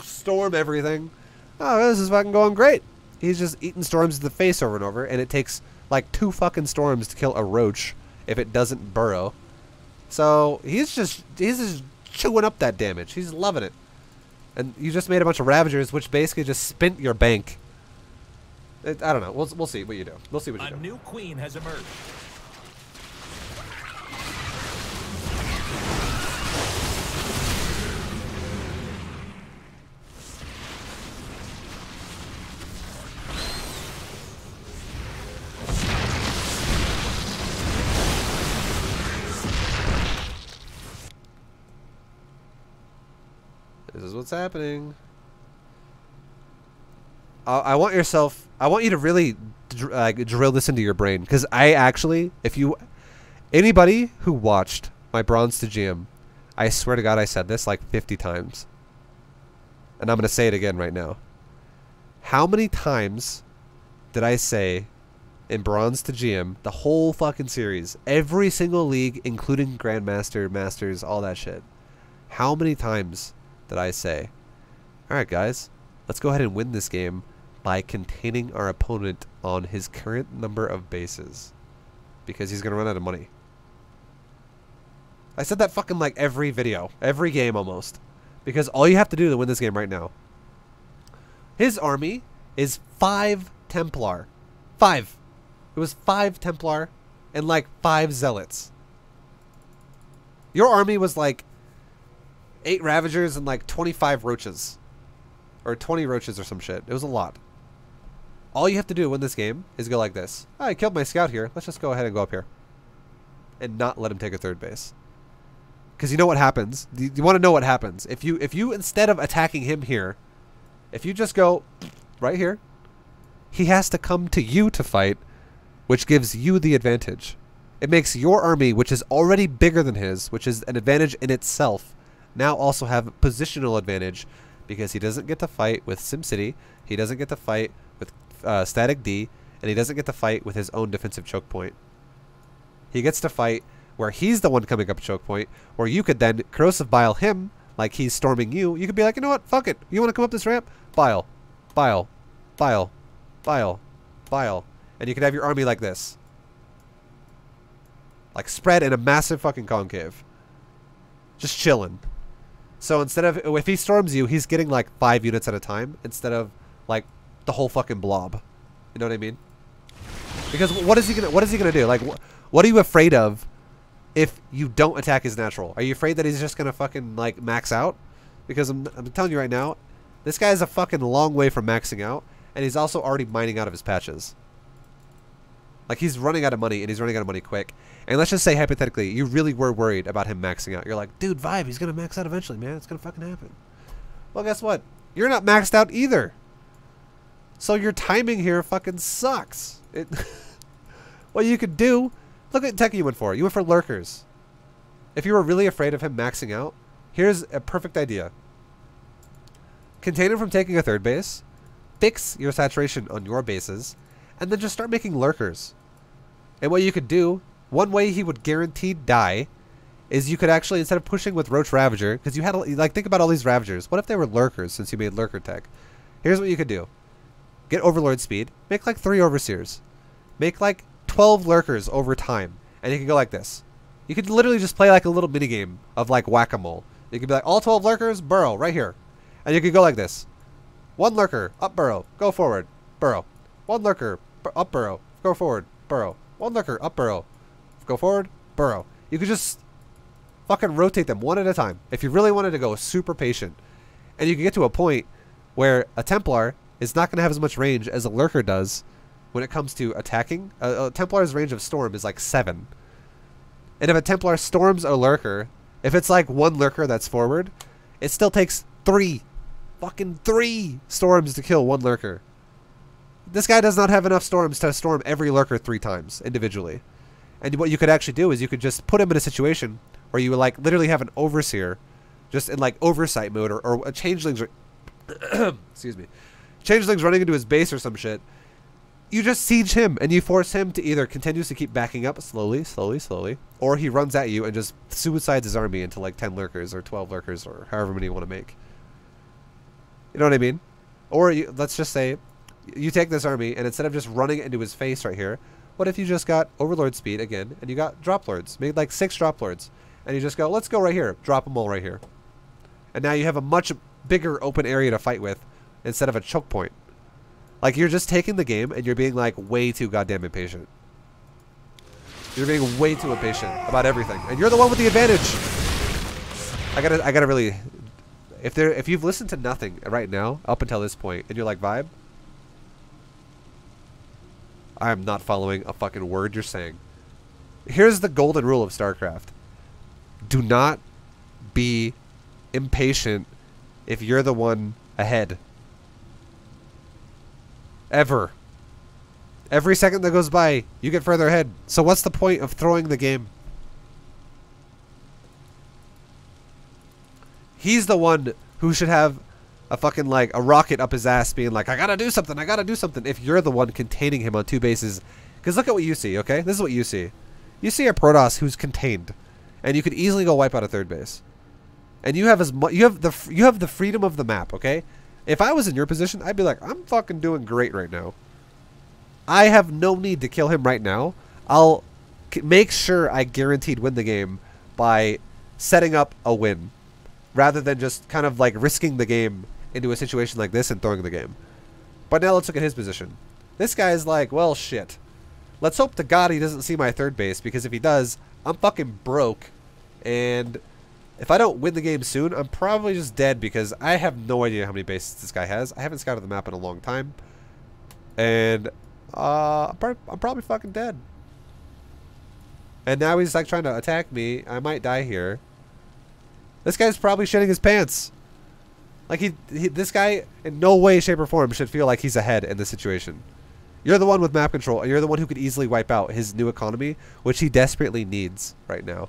Storm everything. Oh, this is fucking going great. He's just eating storms in the face over and over, and it takes like 2 fucking storms to kill a roach if it doesn't burrow. So he's just chewing up that damage. He's loving it. And you just made a bunch of Ravagers, which basically just spent your bank. I don't know. We'll see what you do. We'll see what you do. A new queen has emerged. This is what's happening. I want you to really drill this into your brain, because I actually, anybody who watched my Bronze to GM, I swear to God I said this like 50 times. And I'm going to say it again right now. How many times did I say in Bronze to GM, the whole fucking series, every single league, including Grandmaster, Masters, all that shit, how many times did I say, alright guys, let's go ahead and win this game by containing our opponent on his current number of bases, because he's going to run out of money. I said that fucking like every video, every game almost, because all you have to do to win this game right now, his army is 5 Templar. 5. It was 5 Templar and like 5 Zealots. Your army was like 8 Ravagers and like 25 Roaches. Or 20 Roaches or some shit. It was a lot. All you have to do to win this game is go like this. Oh, I killed my scout here. Let's just go ahead and go up here. And not let him take a third base. Because you know what happens? You want to know what happens. If you instead of attacking him here, if you just go right here, he has to come to you to fight, which gives you the advantage. It makes your army, which is already bigger than his, which is an advantage in itself, now also have positional advantage, because he doesn't get to fight with SimCity, he doesn't get to fight with Static D, and he doesn't get to fight with his own defensive choke point. He gets to fight where he's the one coming up a choke point, where you could then corrosive bile him like he's storming you. You could be like, you know what, fuck it. You want to come up this ramp? Bile. Bile. Bile. Bile. Bile. And you could have your army like this. Like spread in a massive fucking concave. Just chilling. So instead of, if he storms you, he's getting like 5 units at a time instead of like the whole fucking blob. You know what I mean? Because what is he gonna do? Like, what are you afraid of if you don't attack his natural? Are you afraid that he's just gonna fucking like max out? Because I'm telling you right now, this guy is a fucking long way from maxing out, and he's also already mining out of his patches. Like, he's running out of money, and he's running out of money quick. And let's just say, hypothetically, you really were worried about him maxing out. You're like, dude, ViBE, he's gonna max out eventually, man. It's gonna fucking happen. Well, guess what? You're not maxed out either. So your timing here fucking sucks. What you could do, look at tech you went for. You went for lurkers. If you were really afraid of him maxing out, here's a perfect idea. Contain him from taking a third base, fix your saturation on your bases, and then just start making lurkers. And what you could do one way he would guaranteed die is you could actually, instead of pushing with Roach Ravager, because you had, like, think about all these Ravagers. What if they were lurkers since you made lurker tech? Here's what you could do. Get Overlord speed. Make like 3 Overseers. Make like 12 lurkers over time. And you can go like this. You could literally just play like a little mini game of like whack-a-mole. You could be like, all 12 lurkers, burrow, right here. And you could go like this. 1 lurker, up burrow, go forward, burrow. 1 lurker, up burrow, go forward, burrow. 1 lurker, up burrow, go forward, burrow. You could just fucking rotate them one at a time. If you really wanted to go super patient. And you can get to a point where a Templar is not going to have as much range as a lurker does when it comes to attacking. A Templar's range of storm is like 7. And if a Templar storms a lurker, if it's like 1 lurker that's forward, it still takes 3 storms to kill 1 lurker. This guy does not have enough storms to storm every lurker 3 times individually. And what you could actually do is you could just put him in a situation where you would like literally have an Overseer just in like oversight mode, or a changelings excuse me, changelings running into his base or some shit. You just siege him and you force him to either continues to keep backing up slowly, or he runs at you and just suicides his army into like 10 lurkers or 12 lurkers or however many you want to make. You know what I mean? Or you, let's just say you take this army and instead of just running into his face right here, what if you just got Overlord speed again and you got Drop Lords, made like 6 Drop Lords, and you just go, let's go right here, drop them all right here. And now you have a much bigger open area to fight with instead of a choke point. Like, you're just taking the game and you're being like way too goddamn impatient. You're being way too impatient about everything, and you're the one with the advantage. I gotta really, if you've listened to nothing right now up until this point and you're like, Vibe, I am not following a fucking word you're saying. Here's the golden rule of StarCraft. Do not be impatient if you're the one ahead. Ever. Every second that goes by, you get further ahead. So what's the point of throwing the game? He's the one who should have a fucking like a rocket up his ass being like, I gotta do something, I gotta do something, if you're the one containing him on 2 bases. Because look at what you see, okay? This is what you see. You see a Protoss who's contained, and you could easily go wipe out a 3rd base. And you have you have the freedom of the map, okay? If I was in your position, I'd be like, I'm fucking doing great right now. I have no need to kill him right now. I'll make sure I guaranteed win the game by setting up a win, rather than just kind of like risking the game into a situation like this and throwing the game. But now let's look at his position. This guy's like, well, shit. Let's hope to God he doesn't see my 3rd base, because if he does, I'm fucking broke. And if I don't win the game soon, I'm probably just dead, because I have no idea how many bases this guy has. I haven't scouted the map in a long time. And I'm probably fucking dead. And now he's like trying to attack me. I might die here. This guy's probably shitting his pants. Like this guy in no way, shape, or form should feel like he's ahead in this situation. You're the one with map control, and you're the one who could easily wipe out his new economy, which he desperately needs right now.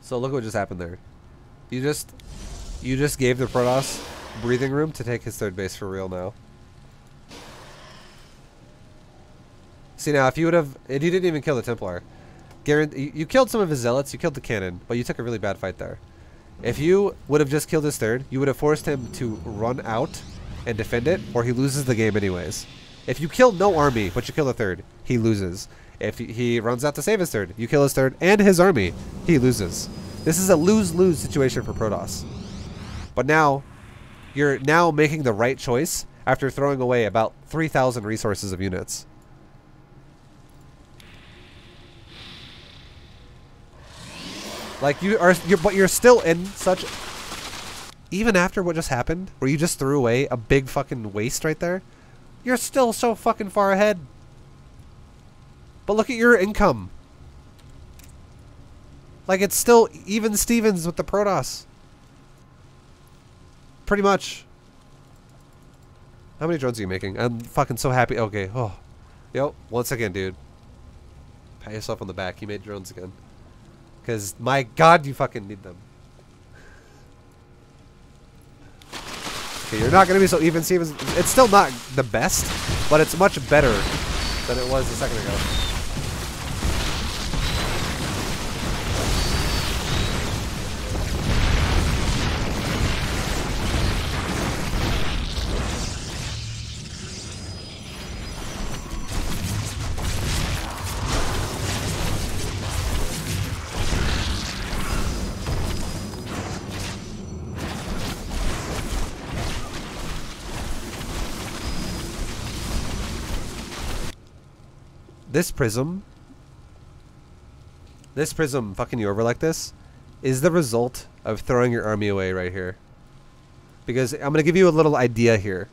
So look what just happened there. You just gave the Protoss breathing room to take his 3rd base for real now. See, now if you would have, and you didn't even kill the Templar. You killed some of his zealots, you killed the cannon, but you took a really bad fight there. If you would have just killed his 3rd, you would have forced him to run out and defend it, or he loses the game anyways. If you kill no army, but you kill the 3rd, he loses. If he runs out to save his 3rd, you kill his 3rd and his army, he loses. This is a lose-lose situation for Protoss. But now, you're now making the right choice after throwing away about 3,000 resources of units. Like, but you're still in such, even after what just happened, where you just threw away a big fucking waste right there, You're still so fucking far ahead. But look at your income. Like, it's still even Stevens with the Protoss. Pretty much. How many drones are you making? I'm fucking so happy. Okay. Oh. Yo, once again, dude. Pat yourself on the back. You made drones again. Because, my God, you fucking need them. Okay, you're not going to be so even, Stevens. It's still not the best, but it's much better than it was a second ago. This prism fucking you over like this is the result of throwing your army away right here. Because I'm going to give you a little idea here.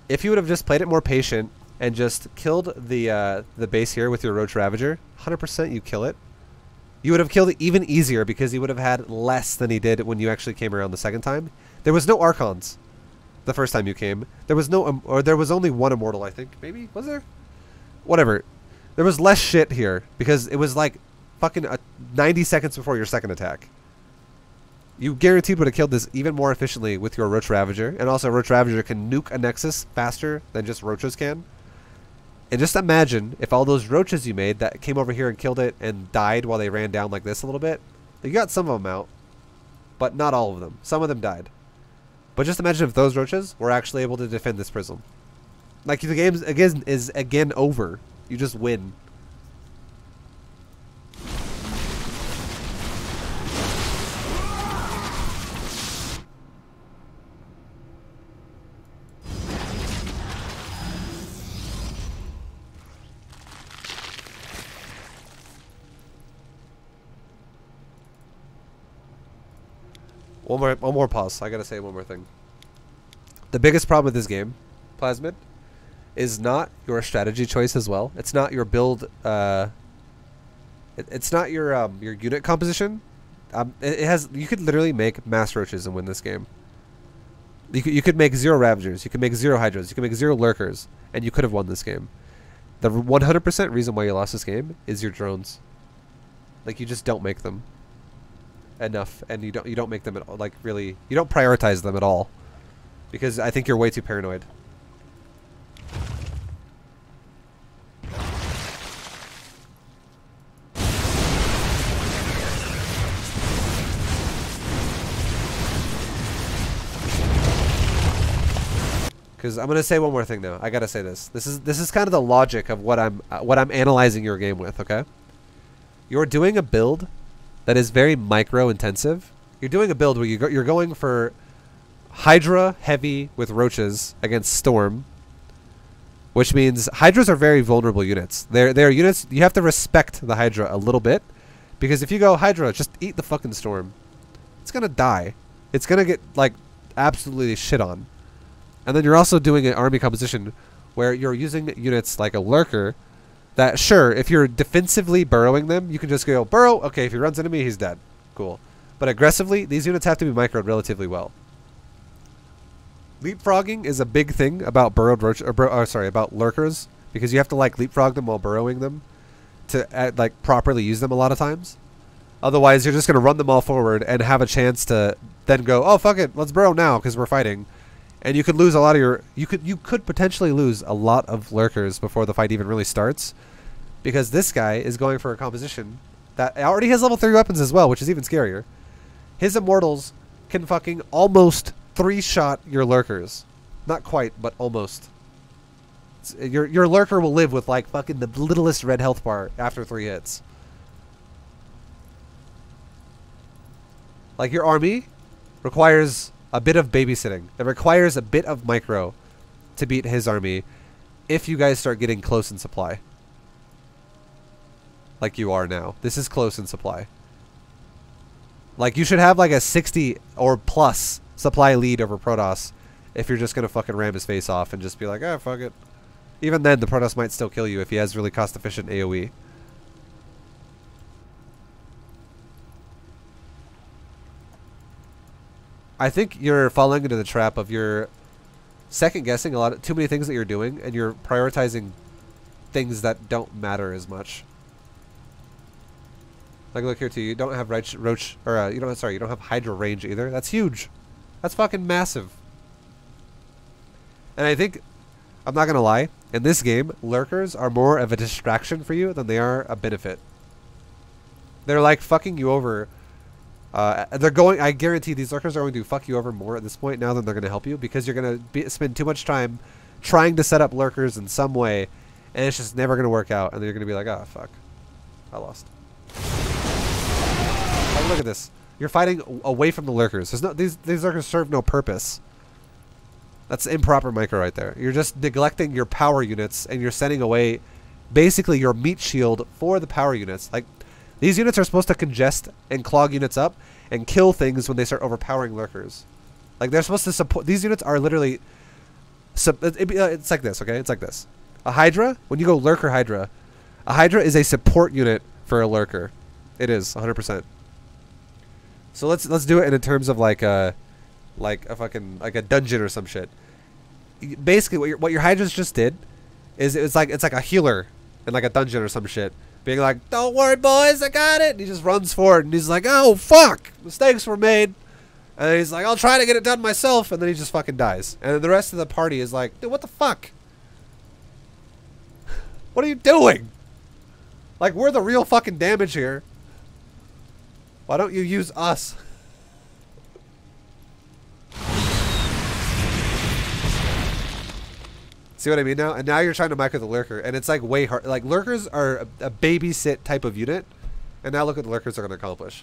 If you would have just played it more patient and just killed the base here with your Roach Ravager, 100% you kill it. You would have killed it even easier because he would have had less than he did when you actually came around the second time. There was no Archons the first time you came. There was no, or there was only one Immortal, I think. Maybe? Was there? Whatever. There was less shit here because it was like fucking 90 seconds before your second attack. You guaranteed would have killed this even more efficiently with your Roach Ravager. And also Roach Ravager can nuke a Nexus faster than just Roaches can. And just imagine if all those Roaches you made that came over here and killed it and died while they ran down like this a little bit. You got some of them out, but not all of them. Some of them died. But just imagine if those Roaches were actually able to defend this prism. Like, the game is again over. You just win. One more pause. I gotta say one more thing. The biggest problem with this game, Plasmid, is not your strategy choice as well. It's not your build. It's not your unit composition. It has. You could literally make mass roaches and win this game. You could make 0 Ravagers. You could make 0 Hydras. You could make 0 Lurkers, and you could have won this game. The 100% reason why you lost this game is your drones. Like, you just don't make them enough, and you don't make them at all, like, really. You don't prioritize them at all, because I think you're way too paranoid. Because I'm gonna say one more thing now. I gotta say this. This is kind of the logic of what I'm analyzing your game with. Okay, you're doing a build that is very micro intensive. You're doing a build where you're going for Hydra heavy with Roaches against Storm, which means Hydras are very vulnerable units. They're units you have to respect the Hydra a little bit, because if you go Hydra, just eat the fucking Storm, it's gonna die. It's gonna get like absolutely shit on. And then you're also doing an army composition where you're using units like a Lurker that, sure, if you're defensively burrowing them, you can just go, burrow, okay, if he runs into me, he's dead. Cool. But aggressively, these units have to be microed relatively well. Leapfrogging is a big thing about about Lurkers, because you have to, like, leapfrog them while burrowing them to, like, properly use them a lot of times. Otherwise, you're just going to run them all forward and have a chance to then go, oh, fuck it, let's burrow now because we're fighting. And you could lose a lot of your... You could potentially lose a lot of Lurkers before the fight even really starts. Because this guy is going for a composition that already has level 3 weapons as well, which is even scarier. His Immortals can fucking almost 3-shot your Lurkers. Not quite, but almost. Your Lurker will live with like fucking the littlest red health bar after 3 hits. Like, your army requires a bit of babysitting. It requires a bit of micro to beat his army if you guys start getting close in supply. Like you are now. This is close in supply. Like, you should have like a 60 or plus supply lead over Protoss if you're just gonna fucking ram his face off and just be like, ah, fuck it. Even then, the Protoss might still kill you if he has really cost-efficient AoE. I think you're falling into the trap of your second-guessing too many things that you're doing, and you're prioritizing things that don't matter as much. Like, look here too. You don't have Roach, or you don't have Hydra range either. That's huge. That's fucking massive. And I think, I'm not gonna lie, in this game, lurkers are more of a distraction for you than they are a benefit. They're like fucking you over. I guarantee these lurkers are going to fuck you over more at this point now than they're going to help you, because you're going to spend too much time trying to set up lurkers in some way, and it's just never going to work out, and then you're going to be like, ah, fuck. I lost. Oh, look at this. You're fighting away from the lurkers. These lurkers serve no purpose. That's improper micro right there. You're just neglecting your power units, and you're sending away basically your meat shield for the power units. Like, these units are supposed to congest and clog units up and kill things when they start overpowering lurkers. Like, they're supposed to support. These units are literally. It's like this, okay? It's like this. A Hydra, when you go lurker Hydra, a Hydra is a support unit for a lurker. It is 100%. So let's do it in terms of like a dungeon or some shit. Basically, what your Hydras just did is it's like a healer in like a dungeon or some shit, being like, "Don't worry, boys, I got it." And he just runs forward and he's like, "Oh fuck, mistakes were made." And he's like, "I'll try to get it done myself," and then he just fucking dies. And then the rest of the party is like, "Dude, what the fuck? What are you doing? Like, we're the real fucking damage here. Why don't you use us?" See what I mean now? And now you're trying to micro the lurker, and it's like way hard. Like, lurkers are a babysit type of unit, and now look what the lurkers are going to accomplish.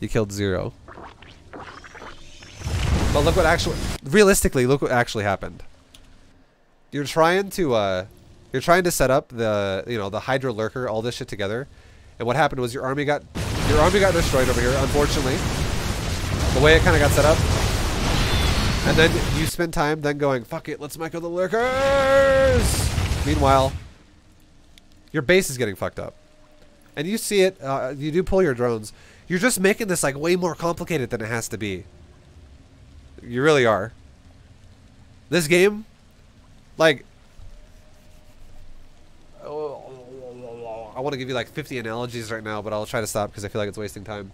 You killed 0. But look what realistically, look what actually happened. You're trying to set up the, the Hydra lurker, all this shit together, and what happened was your army got destroyed over here, unfortunately. The way it kind of got set up. And then you spend time then going, fuck it, let's micro the lurkers! Meanwhile, your base is getting fucked up. And you see it, you do pull your drones. You're just making this like way more complicated than it has to be. You really are. This game, like, I want to give you like 50 analogies right now, but I'll try to stop because I feel like it's wasting time.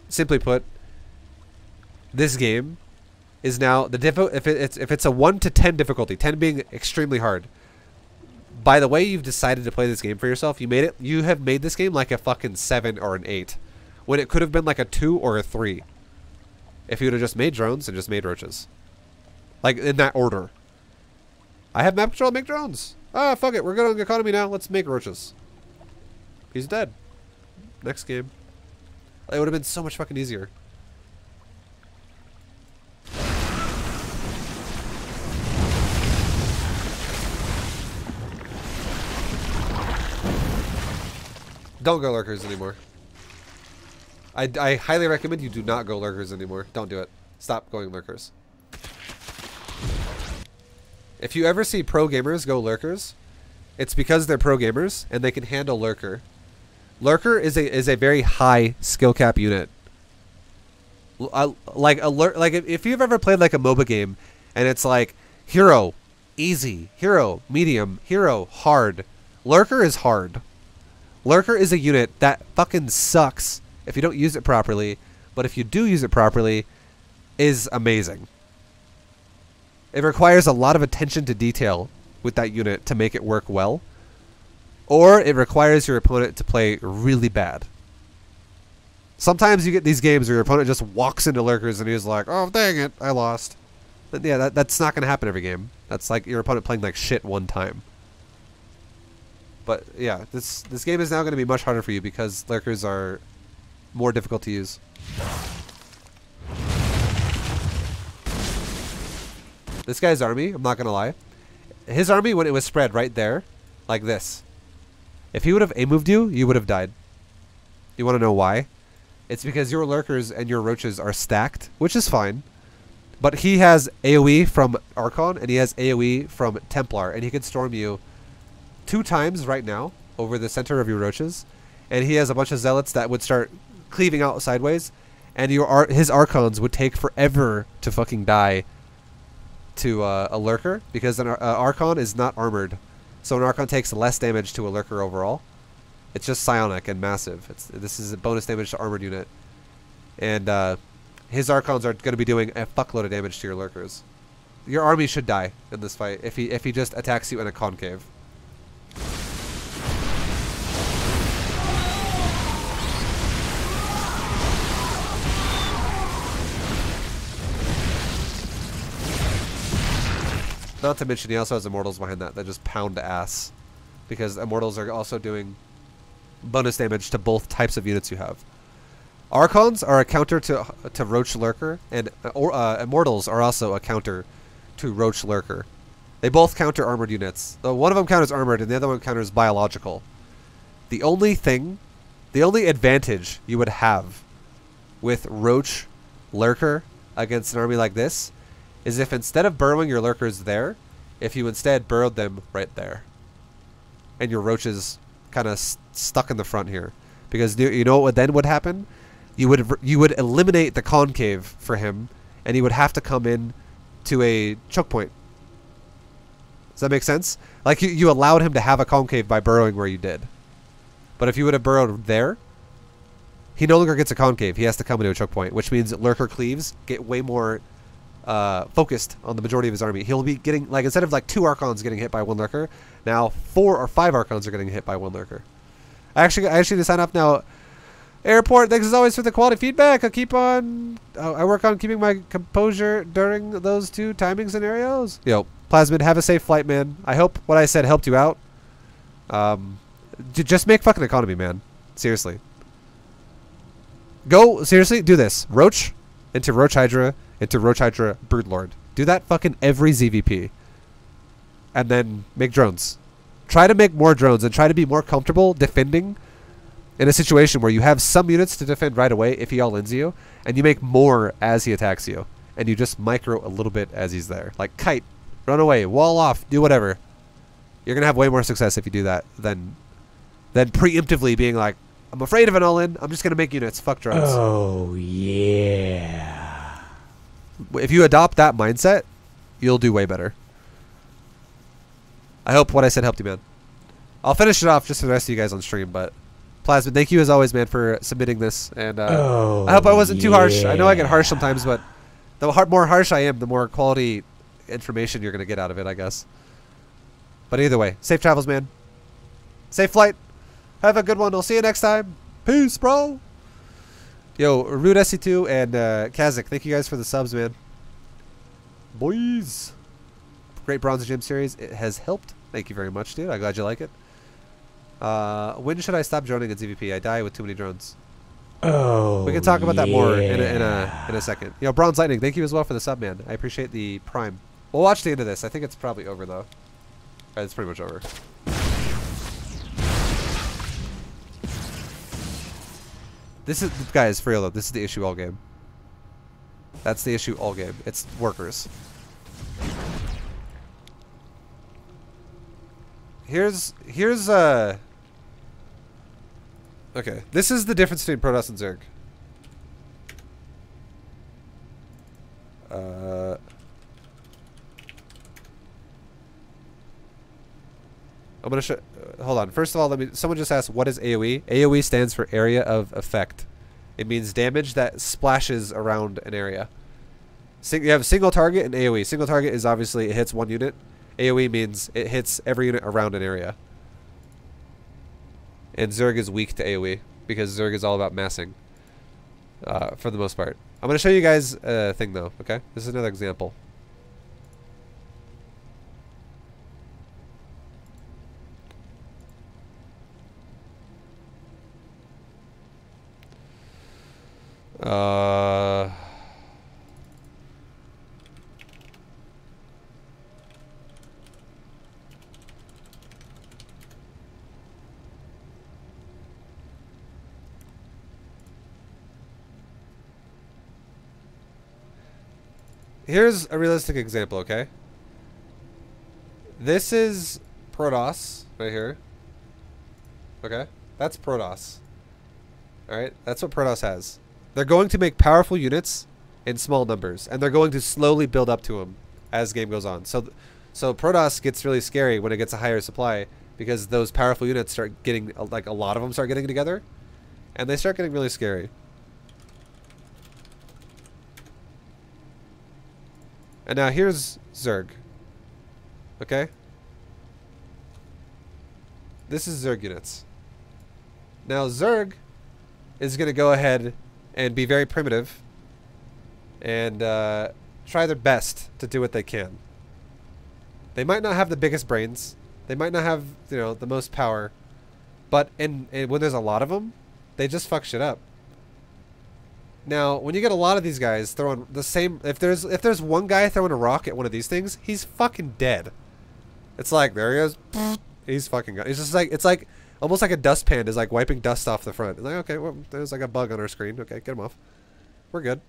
Simply put, this game is now if it's a 1 to 10 difficulty, 10 being extremely hard. By the way you've decided to play this game for yourself, you have made this game like a fucking 7 or an 8, when it could have been like a 2 or a 3. If you would have just made drones and just made roaches. Like, in that order. I have map control, make drones. Ah, fuck it, we're good on economy now, let's make roaches. He's dead. Next game. It would have been so much fucking easier. Don't go lurkers anymore. I highly recommend you do not go lurkers anymore. Don't do it. Stop going lurkers. If you ever see pro gamers go lurkers, it's because they're pro gamers and they can handle lurker. Lurker is a very high skill cap unit. Like if you've ever played like a MOBA game and it's like hero, easy, hero, medium, hero, hard. Lurker is hard. Lurker is a unit that fucking sucks if you don't use it properly, but if you do use it properly, is amazing. It requires a lot of attention to detail with that unit to make it work well, or it requires your opponent to play really bad. Sometimes you get these games where your opponent just walks into lurkers and he's like, oh dang it, I lost. But yeah, that's not going to happen every game. That's like your opponent playing like shit one time. But yeah, this game is now going to be much harder for you because lurkers are more difficult to use. This guy's army, I'm not going to lie. His army, when it was spread right there, like this. If he would have A-moved you, you would have died. You want to know why? It's because your lurkers and your roaches are stacked, which is fine. But he has AoE from Archon, and he has AoE from Templar, and he can storm you 2 times right now over the center of your roaches. And he has a bunch of zealots that would start cleaving out sideways, and his Archons would take forever to fucking die to a lurker, because an Archon is not armored. So an Archon takes less damage to a lurker overall. It's just psionic and massive. This is a bonus damage to armored unit. And his Archons are going to be doing a fuckload of damage to your lurkers. Your army should die in this fight if he just attacks you in a concave. Not to mention he also has Immortals behind that just pound ass. Because Immortals are also doing bonus damage to both types of units you have. Archons are a counter to Roach Lurker, and Immortals are also a counter to Roach Lurker. They both counter armored units. One of them counters armored, and the other one counters biological. The only advantage you would have with Roach Lurker against an army like this is if instead of burrowing your lurkers there, if you instead burrowed them right there. And your roaches kind of stuck in the front here. Because you know what then would happen? You would eliminate the concave for him, and he would have to come in to a choke point. Does that make sense? Like you allowed him to have a concave by burrowing where you did. But if you would have burrowed there, he no longer gets a concave. He has to come into a choke point, which means lurker cleaves get way more focused on the majority of his army. He'll be getting, like, instead of like 2 Archons getting hit by 1 lurker, now 4 or 5 Archons are getting hit by 1 lurker. I actually need to sign up now. Airport, thanks as always for the quality feedback. I'll keep on. I work on keeping my composure during those 2 timing scenarios. Yo, Plasmid, have a safe flight, man. I hope what I said helped you out. Just make fucking economy, man. Seriously. Seriously, do this. Roach into Roach Hydra into Roach Hydra Broodlord. Do that fucking every ZvP. And then make drones. Try to make more drones and try to be more comfortable defending in a situation where you have some units to defend right away if he all-ins you, and you make more as he attacks you. And you just micro a little bit as he's there. Like kite. Run away. Wall off. Do whatever. You're going to have way more success if you do that than preemptively being like, I'm afraid of an all-in. I'm just going to make units. Fuck drones. Oh, yeah. If you adopt that mindset, you'll do way better. I hope what I said helped you, man. I'll finish it off just for the rest of you guys on stream, but Plasmid, thank you as always, man, for submitting this. And I hope I wasn't too harsh. I know I get harsh sometimes, but the more harsh I am, the more quality information you're going to get out of it, I guess. But either way, safe travels, man. Safe flight. Have a good one. I'll see you next time. Peace, bro. Yo, Rude SC2 and Kazik, thank you guys for the subs, man. Boys. Great Bronze Gym series. It has helped. Thank you very much, dude. I'm glad you like it. When should I stop droning at ZvP? I die with too many drones. Oh, we can talk about that more in a second. Yo, Bronze Lightning, thank you as well for the sub, man. I appreciate the prime. We'll watch the end of this. I think it's probably over, though. It's pretty much over. This is, guys, for real though, this is the issue all game. That's the issue all game. It's workers. Here's okay, this is the difference between Protoss and Zerg. I'm gonna show. Hold on. First of all, someone just asked, what is AoE? AoE stands for area of effect. It means damage that splashes around an area. You have single target and AoE. Single target is obviously it hits 1 unit. AoE means it hits every unit around an area. And Zerg is weak to AoE because Zerg is all about massing. For the most part. I'm gonna show you guys a thing though. Okay, this is another example. here's a realistic example, okay? This is Protoss right here. Okay? That's Protoss. Alright? That's what Protoss has. They're going to make powerful units in small numbers, and they're going to slowly build up to them as game goes on. So Protoss gets really scary when it gets a higher supply, because those powerful units start getting, like, a lot of them start getting together, and they start getting really scary. And now here's Zerg. Okay? This is Zerg units. Now Zerg is going to go ahead and be very primitive and try their best to do what they can. They might not have the biggest brains. They might not have, you know, the most power. But when there's a lot of them, they just fuck shit up. Now, when you get a lot of these guys throwing the same... If there's one guy throwing a rock at one of these things, he's fucking dead. It's like, there he is. He's fucking gone. It's just like... It's like... Almost like a dustpan is like wiping dust off the front. It's like, okay, well, there's like a bug on our screen. Okay, get him off. We're good.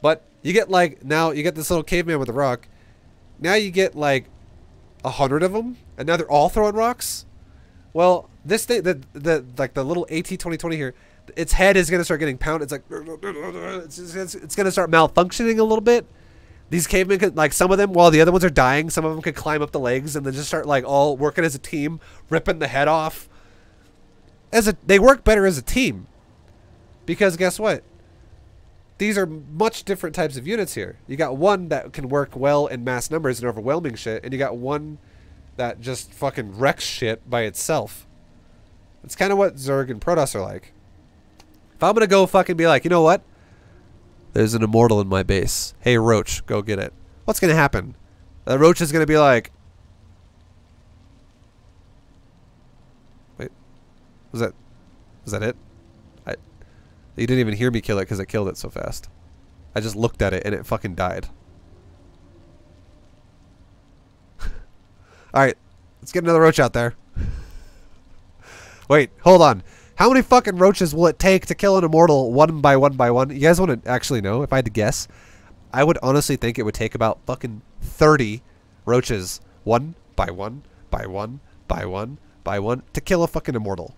But you get like... Now, you get this little caveman with a rock. Now you get like 100 of them. And now they're all throwing rocks. Well, this thing... Like the little AT-2020 here... Its head is going to start getting pounded. It's like... It's going to start malfunctioning a little bit. These cavemen could... Like, some of them, while the other ones are dying, some of them could climb up the legs and then just start, like, all working as a team, ripping the head off. They work better as a team. Because guess what? These are much different types of units here. You got one that can work well in mass numbers and overwhelming shit, and you got one that just fucking wrecks shit by itself. It's kind of what Zerg and Protoss are like. If I'm gonna go fucking be like, you know what? There's an immortal in my base. Hey, Roach, go get it. What's gonna happen? The Roach is gonna be like... Wait. Was that it? You didn't even hear me kill it because I killed it so fast. I just looked at it and it fucking died. Alright. Let's get another Roach out there. Wait, hold on. How many fucking roaches will it take to kill an immortal one by one by one? You guys want to actually know? If I had to guess, I would honestly think it would take about fucking 30 roaches one by one by one by one by one to kill a fucking immortal.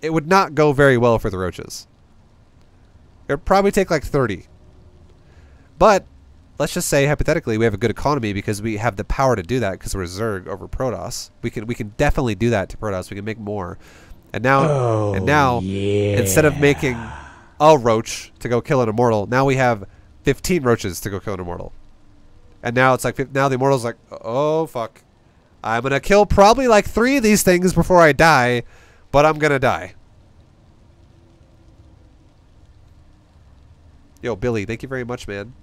It would not go very well for the roaches. It would probably take like 30. But let's just say hypothetically we have a good economy because we have the power to do that because we're Zerg over Protoss. We can definitely do that to Protoss. We can make more. And now Yeah. Instead of making a roach to go kill an immortal, now we have 15 roaches to go kill an immortal. And now it's like now the immortal's like, "Oh fuck. I'm going to kill probably like 3 of these things before I die, but I'm going to die." Yo, Billy, thank you very much, man.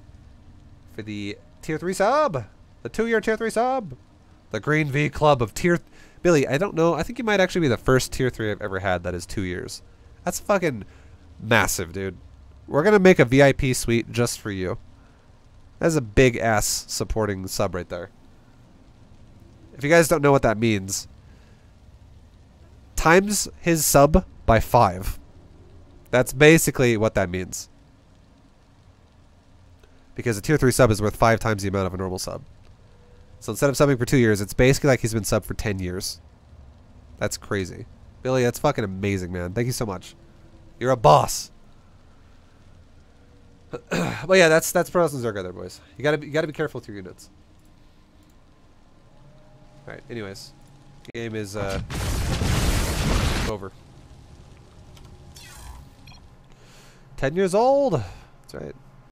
For the tier 3 sub. The 2-year tier 3 sub. The Green V Club of tier... Billy, I don't know. I think you might actually be the first tier 3 I've ever had that is 2 years. That's fucking massive, dude. We're going to make a VIP suite just for you. That's a big ass supporting sub right there. If you guys don't know what that means, times his sub by 5. That's basically what that means. Because a tier 3 sub is worth 5 times the amount of a normal sub. So instead of subbing for 2 years, it's basically like he's been subbed for 10 years. That's crazy. Billy, that's fucking amazing, man. Thank you so much. You're a boss. But yeah, that's Protoss and Zerg there, boys. You gotta be careful with your units. Alright, anyways. The game is over. 10 years old! That's right.